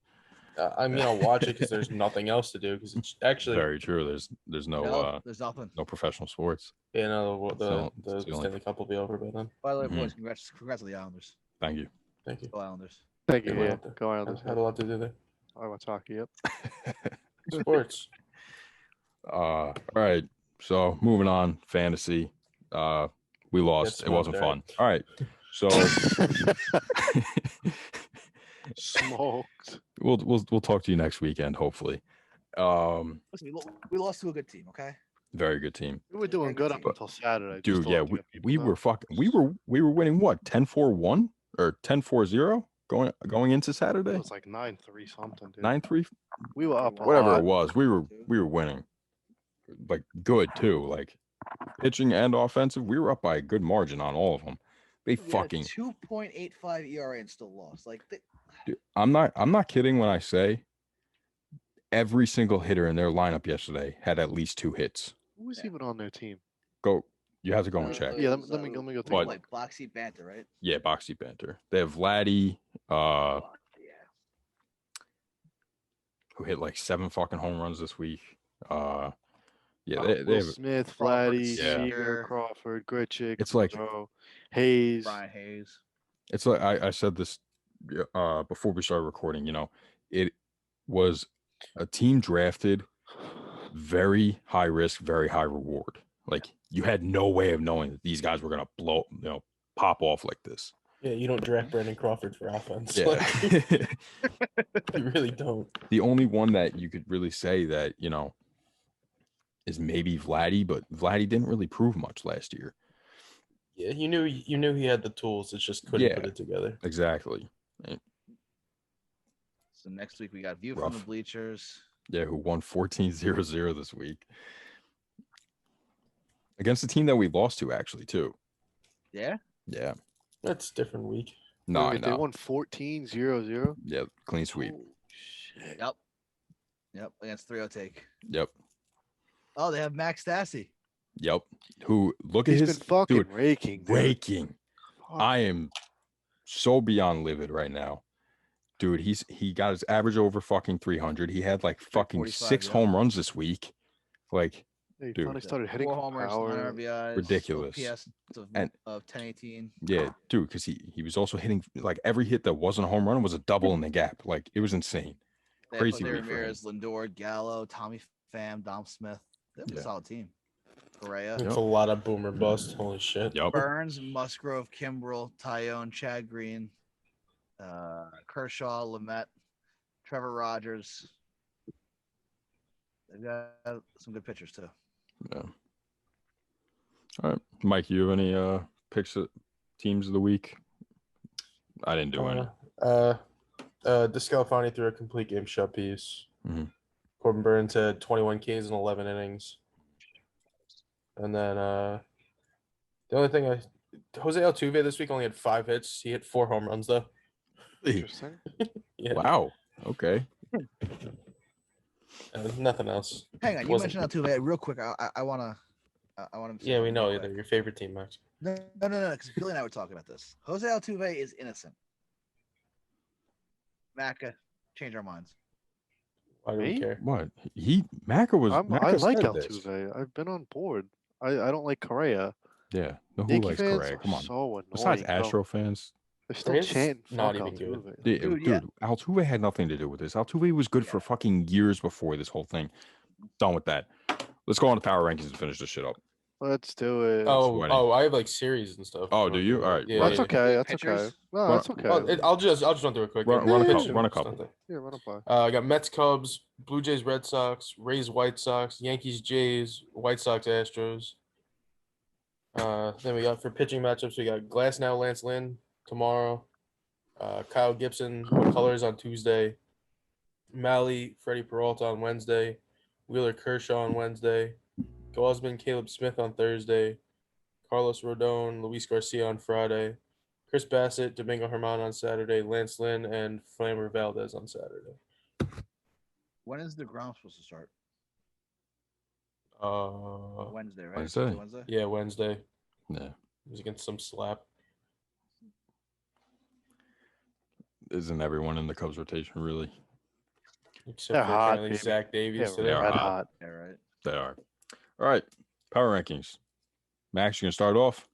I mean, I'll watch it because there's nothing else to do. Because it's actually, Very true. There's no There's nothing. no professional sports. you know, Still the only- Stanley Cup will be over by then. By the way, Mhm. boys, congrats on the Islanders. Thank you. Thank you. Go Islanders. Thank you. Yeah, Yeah. Go on. Had a lot to do there. I want to talk. Yep. Sports. All right. So moving on, fantasy. We lost. Get It wasn't fun. smoked, All right. So Smoked. we'll talk to you next weekend, hopefully. Listen, we lost to a good team, okay? Very good team. We were doing good up until Saturday. Dude, just to yeah, let you people we know. were fucking we were winning what, 10-4-1 or 10-4-0 going into It Saturday? was like 9-3 something, dude. 9-3, We were up. a whatever lot. it was. We were winning. Like good too. Like pitching and offensive, we were up by a good margin on all of them. They We had a fucking 2.85 ERA and still lost. Like, Dude, I'm not kidding when I say every single hitter in their lineup yesterday had at least 2 hits. Who was Yeah. even on their team? You have to go and check. Yeah, let me go They take were a like Boxy Banter, right? Yeah, Boxy Banter. They have Vladdy, Yeah. who hit like 7 fucking home runs this week. Yeah, they Will have. Smith, Crawford, Vladdy, Yeah. Seager, Crawford, Grichuk. It's like- Boudreaux, Hayes. Brian Hayes. It's like I said this before we started recording. It was a team drafted very high risk, very high reward. Like you had no way of knowing that these guys were gonna pop off like this. Yeah, you don't draft Brandon Crawford for offense. Yeah. Like, you really don't. The only one that you could really say that is maybe Vladdy, but Vladdy didn't really prove much last year. Yeah, you knew he had the tools. It just couldn't put Yeah. it together. Exactly. So next week we got View from Rough. the Bleachers. Yeah, who won 14-0 this week. Against the team that we lost to, actually, too. Yeah. Yeah. That's a different week. No, I Wait, they know. won 14-0-0. Yeah, clean sweep. Holy shit. Yep. Against 3-0 take. Yep. Oh, they have Max Stassi. Yep. Who, look He's at been his, fucking dude, raking. Dude. raking. Fuck. I am so beyond livid right now. Dude, he got his average over fucking 300. He had like fucking 345, 6 yeah. home runs this week. Like, He dude. finally started hitting 4 for homers, 9 power. RBIs, Ridiculous. OPS of And- 1018. yeah, dude, because he was also hitting like every hit that wasn't a home run was a double in the gap. Like, it was insane. They Crazy have week for him. Ramirez, Lindor, Gallo, Tommy Pham, Dom Smith. They have Yeah. a solid team. Correa, It's a lot of boomer bust. Holy shit. Yep. Burns, Musgrove, Kimbrel, Tyone, Chad Green, Kershaw, Lamette, Trevor Rogers. They've got some good pitchers too. Yeah. All right, Mike, you have any picks of teams of the week? I didn't do any. 𝒑𝒏𝒂𝒅𝒊𝒏𒈕 threw a complete game shot piece. Mhm. Corbin Burns had 21 Ks in 11 innings. And then the only thing Jose Altuve this week only had 5 hits. He hit 4 home runs though. Interesting. Yeah. Wow. Okay. Nothing else. Hang on, you Wasn't- mentioned Altuve real quick. I wanna. I want to. Yeah, we know they're your favorite team, Max. No, because Billy and I were talking about this. Jose Altuve is innocent. Macca, change our minds. Why do we Me? care? What? Macca was. I Macca like said this. Altuve. I've been on board. I don't like Correa. Yeah. No, who Yankee likes fans Correa? are Come on. so annoying. Besides bro. Astro fans, They're still Correa's chanting not fuck even good. Altuve. dude, Dude, yeah. Altuve had nothing to do with this. Altuve was good for fucking years before this whole thing. Done with that. Let's go on to power rankings and finish this shit up. Let's do it. sweating. I have like series and stuff. Oh, do you? All right. Yeah, That's yeah. okay. That's Pitchers? okay. No, Run- that's okay. I'll just run through it quick. Run a couple. Yeah, run up by. I got Mets, Cubs, Blue Jays, Red Sox, Rays, White Sox, Yankees, Jays, White Sox, Astros. Then we got for pitching matchups, we got Glasnow, Lance Lynn tomorrow. Kyle Gibson, McCullers on Tuesday. Malley, Freddie Peralta on Wednesday. Wheeler Kershaw on Wednesday. Gausman, Caleb Smith on Thursday. Carlos Rodon, Luis Garcia on Friday. Chris Bassett, Domingo Germán on Saturday. Lance Lynn and Flammer Valdez on Saturday. When is the ground supposed to start? Wednesday, right? Wednesday. Wednesday. Yeah, Wednesday. Yeah. It was against some slap. Isn't everyone in the Cubs rotation really? Except They're for hot, apparently baby. Zach Davies Yeah, today. They are red hot. hot. Yeah, right. They are. All right. Power rankings. Max, you gonna start off?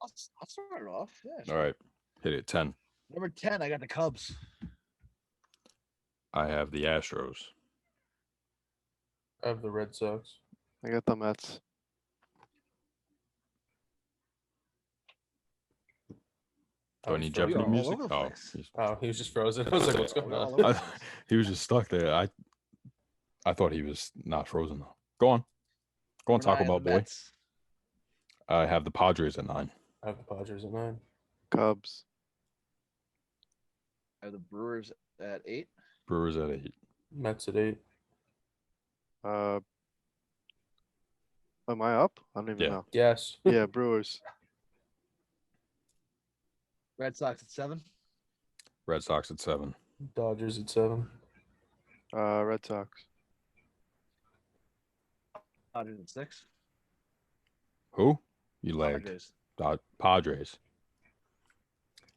I'll start it off. Yeah. All sure. right. Hit it. 10. Number 10, I got the Cubs. I have the Astros. I have the Red Sox. I got the Mets. Do I need frozen. Jeopardy all music? over the Oh, place. he's- Oh, he was just frozen. I was like, what's going We're all on? over the I- place. he was just stuck there. I thought he was not frozen though. Go on. Go on, Number Taco 9, Bell the boy. Mets. I have the Padres at 9. I have the Padres at 9. Cubs. I have the Brewers at 8. Brewers at 8. Mets at 8. Am I up? I don't even Yeah. know. Yes. Yeah, Brewers. Red Sox at 7. Red Sox at 7. Dodgers at 7. Red Sox. Dodgers at 6. Who? You lagged. Padres. Padres.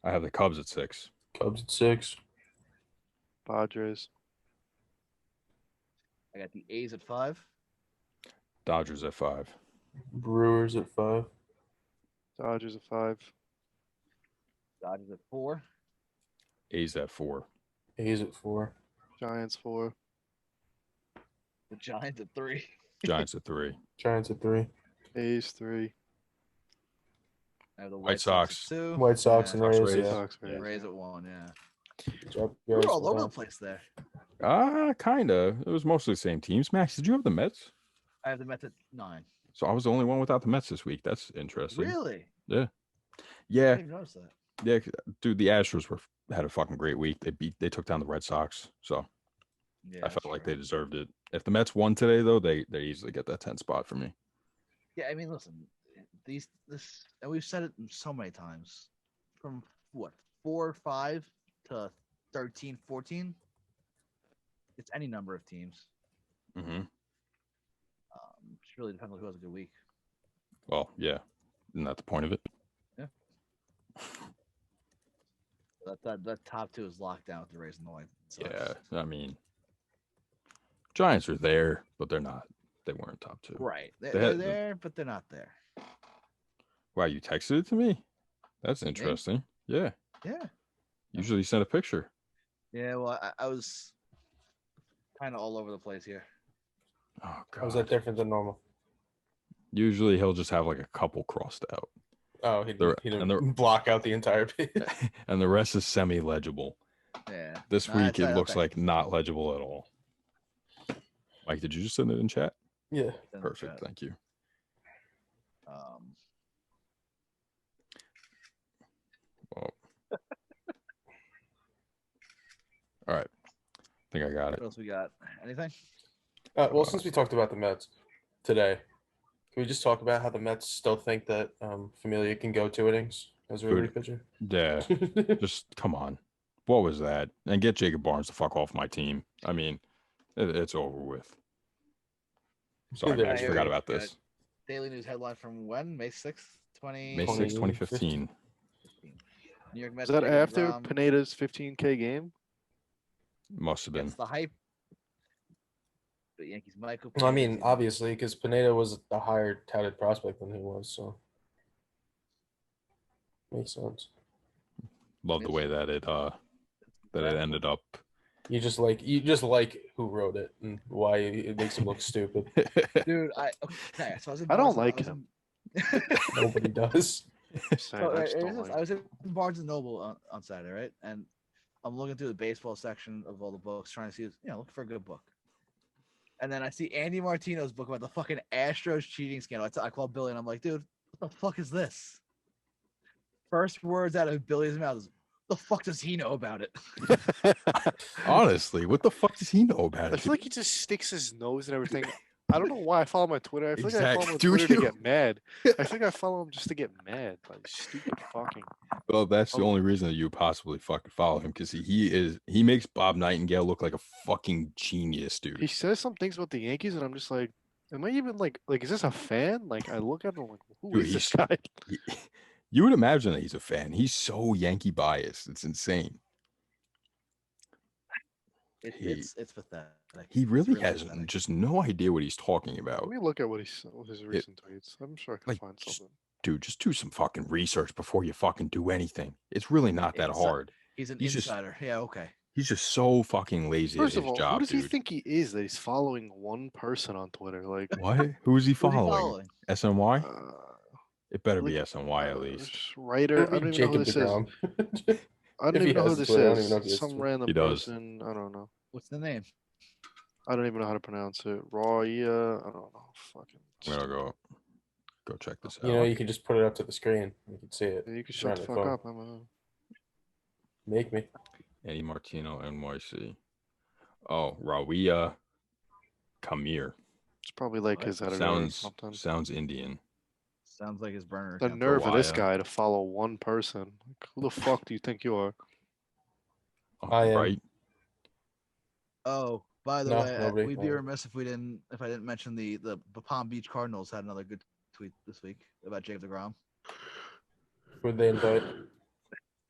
I have the Cubs at 6. Cubs at 6. Padres. I got the A's at 5. Dodgers at 5. Brewers at 5. Dodgers at 5. Dodgers at 4. A's at 4. A's at 4. Giants 4. The Giants at 3. Giants at 3. Giants at 3. A's 3. I have the White White Sox Sox. at 2. White Sox Yeah. and Rays. Rays. Yeah. Sox, Yeah, Rays. Rays at 1, yeah. Good job, We're guys. all Well over the done. place there. Kinda. It was mostly the same teams. Max, did you have the Mets? I have the Mets at 9. So I was the only one without the Mets this week. That's interesting. Really? I Yeah, didn't even notice that. yeah, dude. The Astros had a fucking great week. They took down the Red Sox, so Yeah, I felt that's like true. they deserved it. If the Mets won today, though, they easily get that 10 spot for me. Yeah, I mean, listen, and we've said it so many times. From what 4 or 5 to 13, 14, it's any number of teams. Mm-hmm. It really depends on who has a good week. Well, yeah, isn't that the point of it? That top 2 is locked down with the Rays and the White Sox. Yeah, I mean, Giants are there, but they're not. They weren't top 2. Right. They They're had- there, but they're not there. Wow, you texted it to me? That's interesting. Yeah. Yeah. Usually you send a picture. Yeah, well, I was kind of all over the place here. Oh How was god. that different than normal? Usually he'll just have like a couple crossed out. Oh, he The- didn't and the- block out the entire page. And the rest is semi-legible. Yeah. This No, week that's- it looks okay. like not legible at all. Mike, did you just send it in chat? Yeah. Then Perfect, that, thank you. Well. All right. I think I got What it. else we got? Anything? Well, since we talked about the Mets today, can we just talk about how the Mets still think that Familia can go 2 innings as a relief pitcher? Yeah. Just come on. What was that? And get Jacob Barnes the fuck off my team. I mean, it's over with. Sorry, There Max, you forgot go. about this. Daily News headline from when? May 6th, May 6, 2015. New York Mets. Is that Jacob after deGrom Pineda's 15K game? Must have been. gets the hype. The Yankees might go. I mean, obviously, because Pineda was a higher touted prospect than he was, so makes sense. Love the way that it ended up. You just like who wrote it and why it makes him look stupid. Dude, okay. So I was in I don't Barnes- like was him. Nobody does. Saying, So, I just don't I like was in Barnes and Noble on Saturday, right? And I'm looking through the baseball section of all the books, trying to see, looking for a good book. And then I see Andy Martino's book about the fucking Astros cheating scandal. I call Billy and I'm like, dude, what the fuck is this? First words out of Billy's mouth is, the fuck does he know about it? Honestly, what the fuck does he know about I it? feel like he just sticks his nose and everything. I don't know why I follow him on Twitter. I feel like I follow him on Exactly. Do Twitter to you? get mad. I think I follow him just to get mad. Like stupid fucking. Well, that's the Oh. only reason that you possibly fucking follow him, because he makes Bob Nightingale look like a fucking genius, dude. He says some things about the Yankees, and I'm just like, am I even like is this a fan? Like I look at him like, who Dude, is this he's- guy? He- you would imagine that he's a fan. He's so Yankee biased. It's insane. It's pathetic. He It's really has pathetic. just no idea what he's talking about. Let me look at what his recent tweets. I'm sure I can like, find just- something. Dude, just do some fucking research before you fucking do anything. It's really not that Insi- hard. He's an he's just- insider. Yeah, okay. He's just so fucking lazy First at of his all, job, who does dude. he think he is that he's following one person on Twitter? Like, What? Who is he Who's he following? following? SNY? uh, It better like, be SNY at least. Writer. I don't even know who this is. DeGrom. I don't If he even know who has this Twitter, I don't even know if is. he has Some Twitter. random He does. person. I don't know. What's the name? I don't even know how to pronounce it. Raw. I don't know. Fucking. I'm gonna go check this out. You know, you can just put it up to the screen. You can see it. You can It's shut on the your fuck phone. up. I'm a... Make me. Eddie Martino, NYC. Oh, 𝒑𝒏𝒈 𝒂𝒉. It's probably like What? his editor or Sounds something. Indian. Sounds like his burner. The account. nerve of this Rawaya. guy to follow one person. Like, who the fuck do you think you are? Oh, I am. right? Oh, by the No, way, nobody- we'd be no. remiss if I didn't mention the Palm Beach Cardinals had another good tweet this week about Jacob deGrom. Who'd they invite?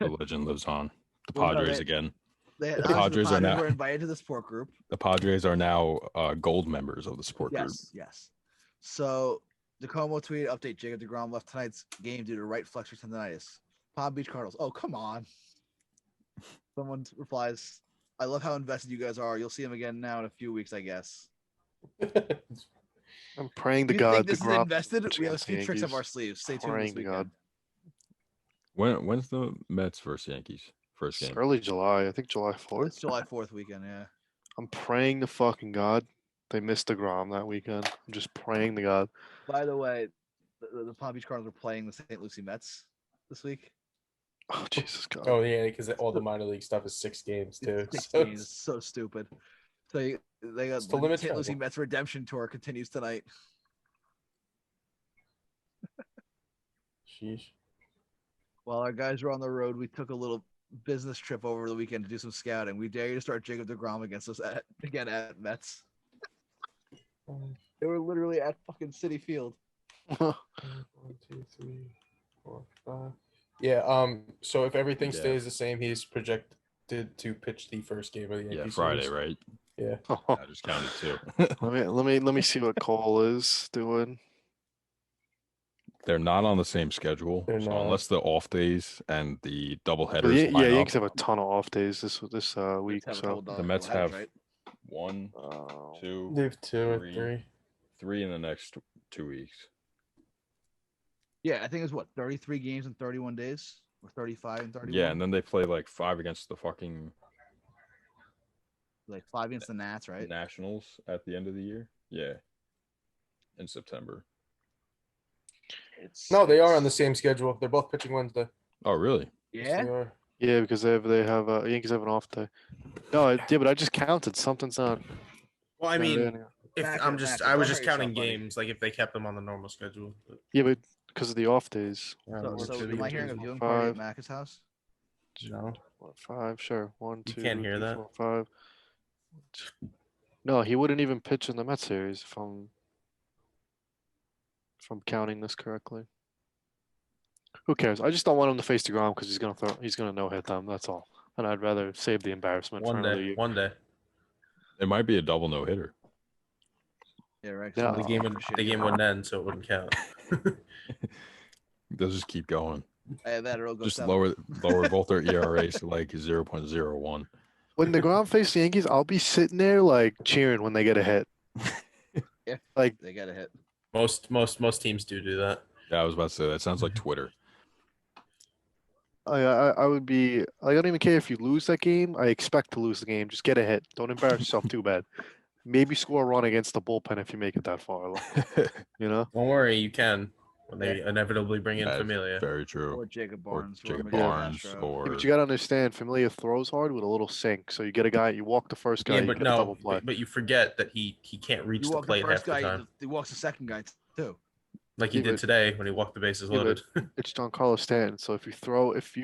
The legend lives on. The Well, no, Padres they- again. The Padres are Padres now- were invited to the sport group. The Padres are now gold members of the sport group. Yes. So DeComo tweet update: Jacob deGrom left tonight's game due to right flexor tendonitis. Palm Beach Cardinals. Oh, come on. Someone replies, "I love how invested you guys are. You'll see him again now in a few weeks, I guess." I'm praying to You God think this is DeGrom invested? pitch We have a against few the tricks up Yankees. our sleeves. Stay tuned this Praying to weekend. God. When's the Mets versus Yankees first It's game? early July. I think July 4th. It's July 4th weekend. Yeah. I'm praying to fucking God they missed DeGrom that weekend. I'm just praying to God. By the way, the Palm Beach Cardinals are playing the St. Lucie Mets this week. Oh Jesus God. Oh yeah, because all the minor league stuff is 6 games too. It's 6 So games. It's so stupid. So they got It's to limit St. Lucie travel. Mets redemption tour continues tonight. sheesh. While our guys were on the road, we took a little business trip over the weekend to do some scouting. We dare you to start Jacob deGrom against us again at Mets. They were literally at fucking City Field. 1, 2, 3, 4, 5. Yeah. So if everything Yeah. stays the same, he's projected to pitch the first game of the Yankees. Yeah, Friday, series. right? Yeah. I just counted two. Let me see what Cole is doing. They're not on the same schedule, They're so not. unless the off days and the double But headers yeah, line up, Yankees have a ton of off days this week. So the Mets have right? 1, 2, They have 2 or Three. 3. 3 in the next 2 weeks. Yeah, I think it's what 33 games in 31 days, or 35 and 31. Yeah, and then they play like 5 against the fucking like 5 against the Nats, right? Nationals at the end of the year. Yeah, in September. No, they are on the same schedule. They're both pitching Wednesday. Oh, really? Yes, Yeah. they are. yeah, because they have Yankees have an off day. No, yeah, but I just counted. Something's not. Well, I not mean, in. if Mac- I Mac, was don't just hurt counting yourself, buddy. games, like if they kept them on the normal schedule. But, Yeah, but because of the off days. So am I hearing a viewing 5. party at Mac's house? no. 5, sure. 1, You 2. can't hear 3, that. 4, 5. No, he wouldn't even pitch in the Mets series if I'm counting this correctly. Who cares? I just don't want him to face DeGrom because he's gonna no hit them. That's all. And I'd rather save the embarrassment for One another day. year. One day. It might be a double no hitter. Yeah, right. Yeah. The game wouldn't end, so it wouldn't count. They'll just keep going. That or Just lower both their ERAs to like 0.01. When DeGrom faces the Yankees, I'll be sitting there like cheering when they get a hit. They got a hit. Most teams do that. Yeah, I was about to say that sounds like Twitter. I would be. I don't even care if you lose that game. I expect to lose the game. Just get a hit. Don't embarrass yourself too bad. Maybe score a run against the bullpen if you make it that far. You know. Don't worry, you can when they inevitably bring in That's Familia. very true. Or Jacob Or Barnes. Jacob Miguel Barnes, Castro. or Yeah, but you gotta understand, Familia throws hard with a little sink. So you get a guy, you walk the first guy, Yeah, you but get a double no, play. but you forget that he can't reach You the walk the plate half first the guy, time, he walks the second guy too. like he Yeah, did but- today when he walked the bases Yeah, loaded. It's Giancarlo Stanton. So if you throw, if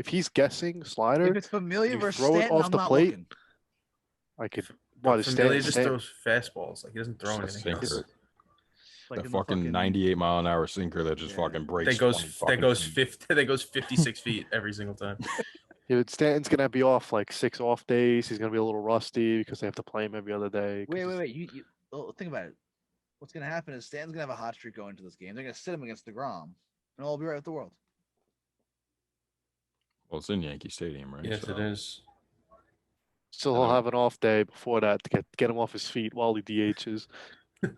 he's guessing slider, If it's Familia you versus throw it Stanton, off I'm the not plate, looking. I could. But Why does Familia Stanton? just throws fastballs. Like he doesn't throw Just a anything else. sinker. Like that in the fucking 98-mile-an-hour sinker that just Yeah. fucking breaks. That goes 20 fucking feet. that goes 56 feet every single time. Yeah, but Stanton's gonna be off like 6 off days. He's gonna be a little rusty because they have to play him every other day. 'cause Wait. he's- Think about it. What's going to happen is Stanton's going to have a hot streak going into this game. They're going to sit him against DeGrom, and I'll be right with the world. Well, it's in Yankee Stadium, right? Yes, So- it is. Still, he'll have an off day before that to get him off his feet while he DHs. And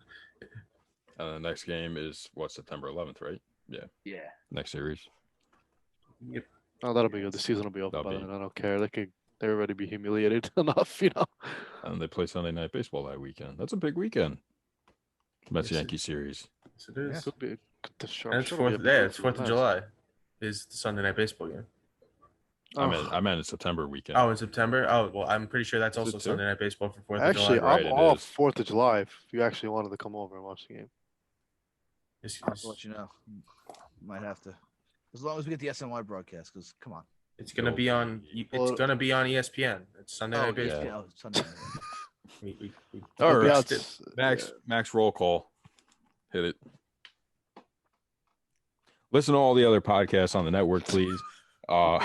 the next game is September 11th, right? Yeah. Next series. Oh, that'll be good. The season will be over That'll by be- then. I don't care. They already be humiliated enough, you know. And they play Sunday Night Baseball that weekend. That's a big weekend. Mets Yes, Yankee series. Yes, it is. Could be. The sharp And it's should've fourth. been a Yeah, big it's for the 4th of Mets. July. Is the Sunday night baseball game? I meant in September weekend. Oh, in September. Oh, well, I'm pretty sure that's Is it also too? Sunday night baseball for 4th of Actually, July. Right, I'm it off is. 4th of July. If you actually wanted to come over and watch the game, I'll let you know. Might have to. As long as we get the SNY broadcast, because come on. It's gonna Go be on. Yankees. Well, It's gonna be on ESPN. It's Sunday night baseball. yeah. Sunday. We All It'll be right. out- Max roll call. Hit it. Listen to all the other podcasts on the network, please. On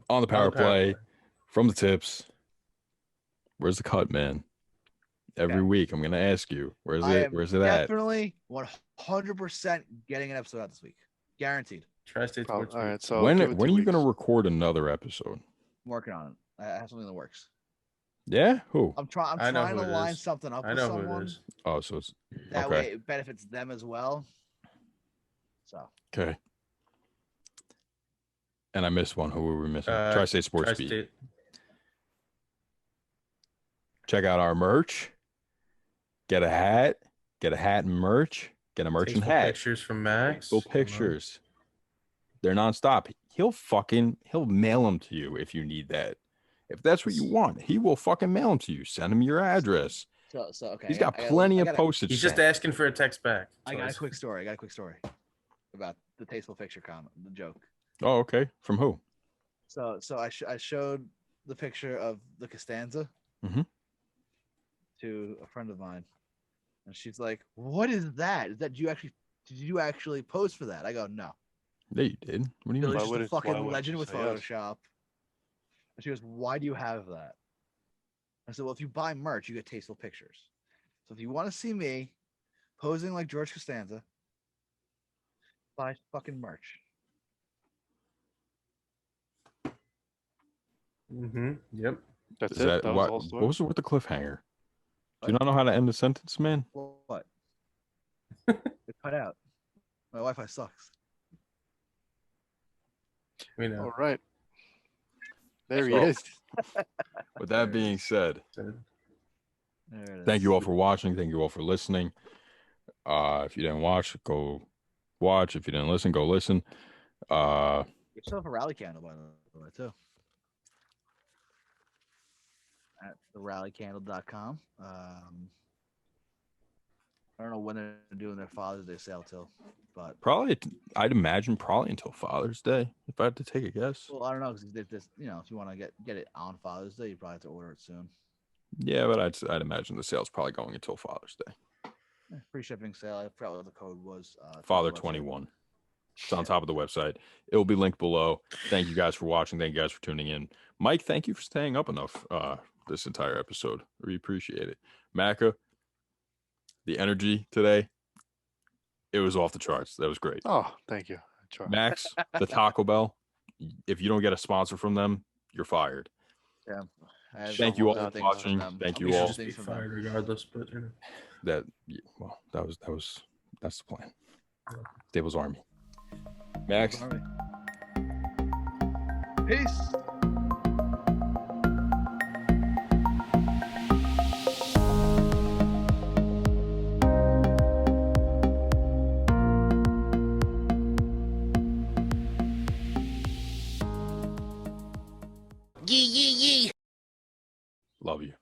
the power play, from the tips. Where's the cut, man? Every Okay. week I'm gonna ask you, where's I it am where's it at? Definitely 100% getting an episode out this week. Guaranteed. Tri-State Probably. Sports. All Week. right. So when give it when are 2 you gonna weeks. record another episode? I'm working on it. I have something in the works. Yeah? Who? I'm I know trying who to it line is. something up I with know who someone. it is. Oh, so it's That okay. way it benefits them as well. So Okay. And I missed one. Who were we missing? Tri-State Sports Beat. Tri-State. Check out our merch. Get a hat. Get a hat and merch. Get a merch and Tasteful hat. pictures from Max. Tasteful pictures. They're nonstop. He'll mail them to you if you need that. If that's what you want, he will fucking mail them to you. Send him your address. So okay. He's got plenty of postage. He's just stamps. asking for a text back. I got a quick story. About the tasteful picture comment, the joke. Oh, okay. From who? So I showed the picture of the Costanza Mhm. to a friend of mine, and she's like, "What is that? Did you actually pose for that?" I go, "No, Yeah, you did. What do you Billy's mean? just a why fucking wouldn't legend you with say yes? Photoshop." And she goes, "Why do you have that?" I said, "Well, if you buy merch, you get tasteful pictures. So if you want to see me posing like George Costanza, buy fucking merch." Mm-hmm. Yep. That's Is it. that That was what? all What story. was it with the cliffhanger? Do you not know how to end a sentence, man? What? It cut out. My Wi-Fi sucks. We know. All right. There he So- is. With that being said, There it thank is. you all for watching. Thank you all for listening. If you didn't watch, go watch. If you didn't listen, go listen. We still have a rally candle, by the way, too. At therallycandle.com. I don't know when they're doing their Father's Day sale till, but Probably, I'd imagine probably until Father's Day, if I had to take a guess. well, I don't know because if you want to get it on Father's Day, you probably have to order it soon. Yeah, but I'd imagine the sale's probably going until Father's Day. Free shipping sale. I forgot what the code was. Father website. 21. It's on top of the website. It will be linked below. Thank you guys for watching. Thank you guys for tuning in. Mike, thank you for staying up enough this entire episode. We appreciate it. Macca, the energy today, it was off the charts. That was great. Oh, thank you. I tried. Max, the Taco Bell, if you don't get a sponsor from them, you're fired. Yeah. I have Thank you all other for things watching. from them. Thank I'll you be all. Just be things from them. fired regardless, but you know. That's the plan. Stable's Army. Max, Peace. love you.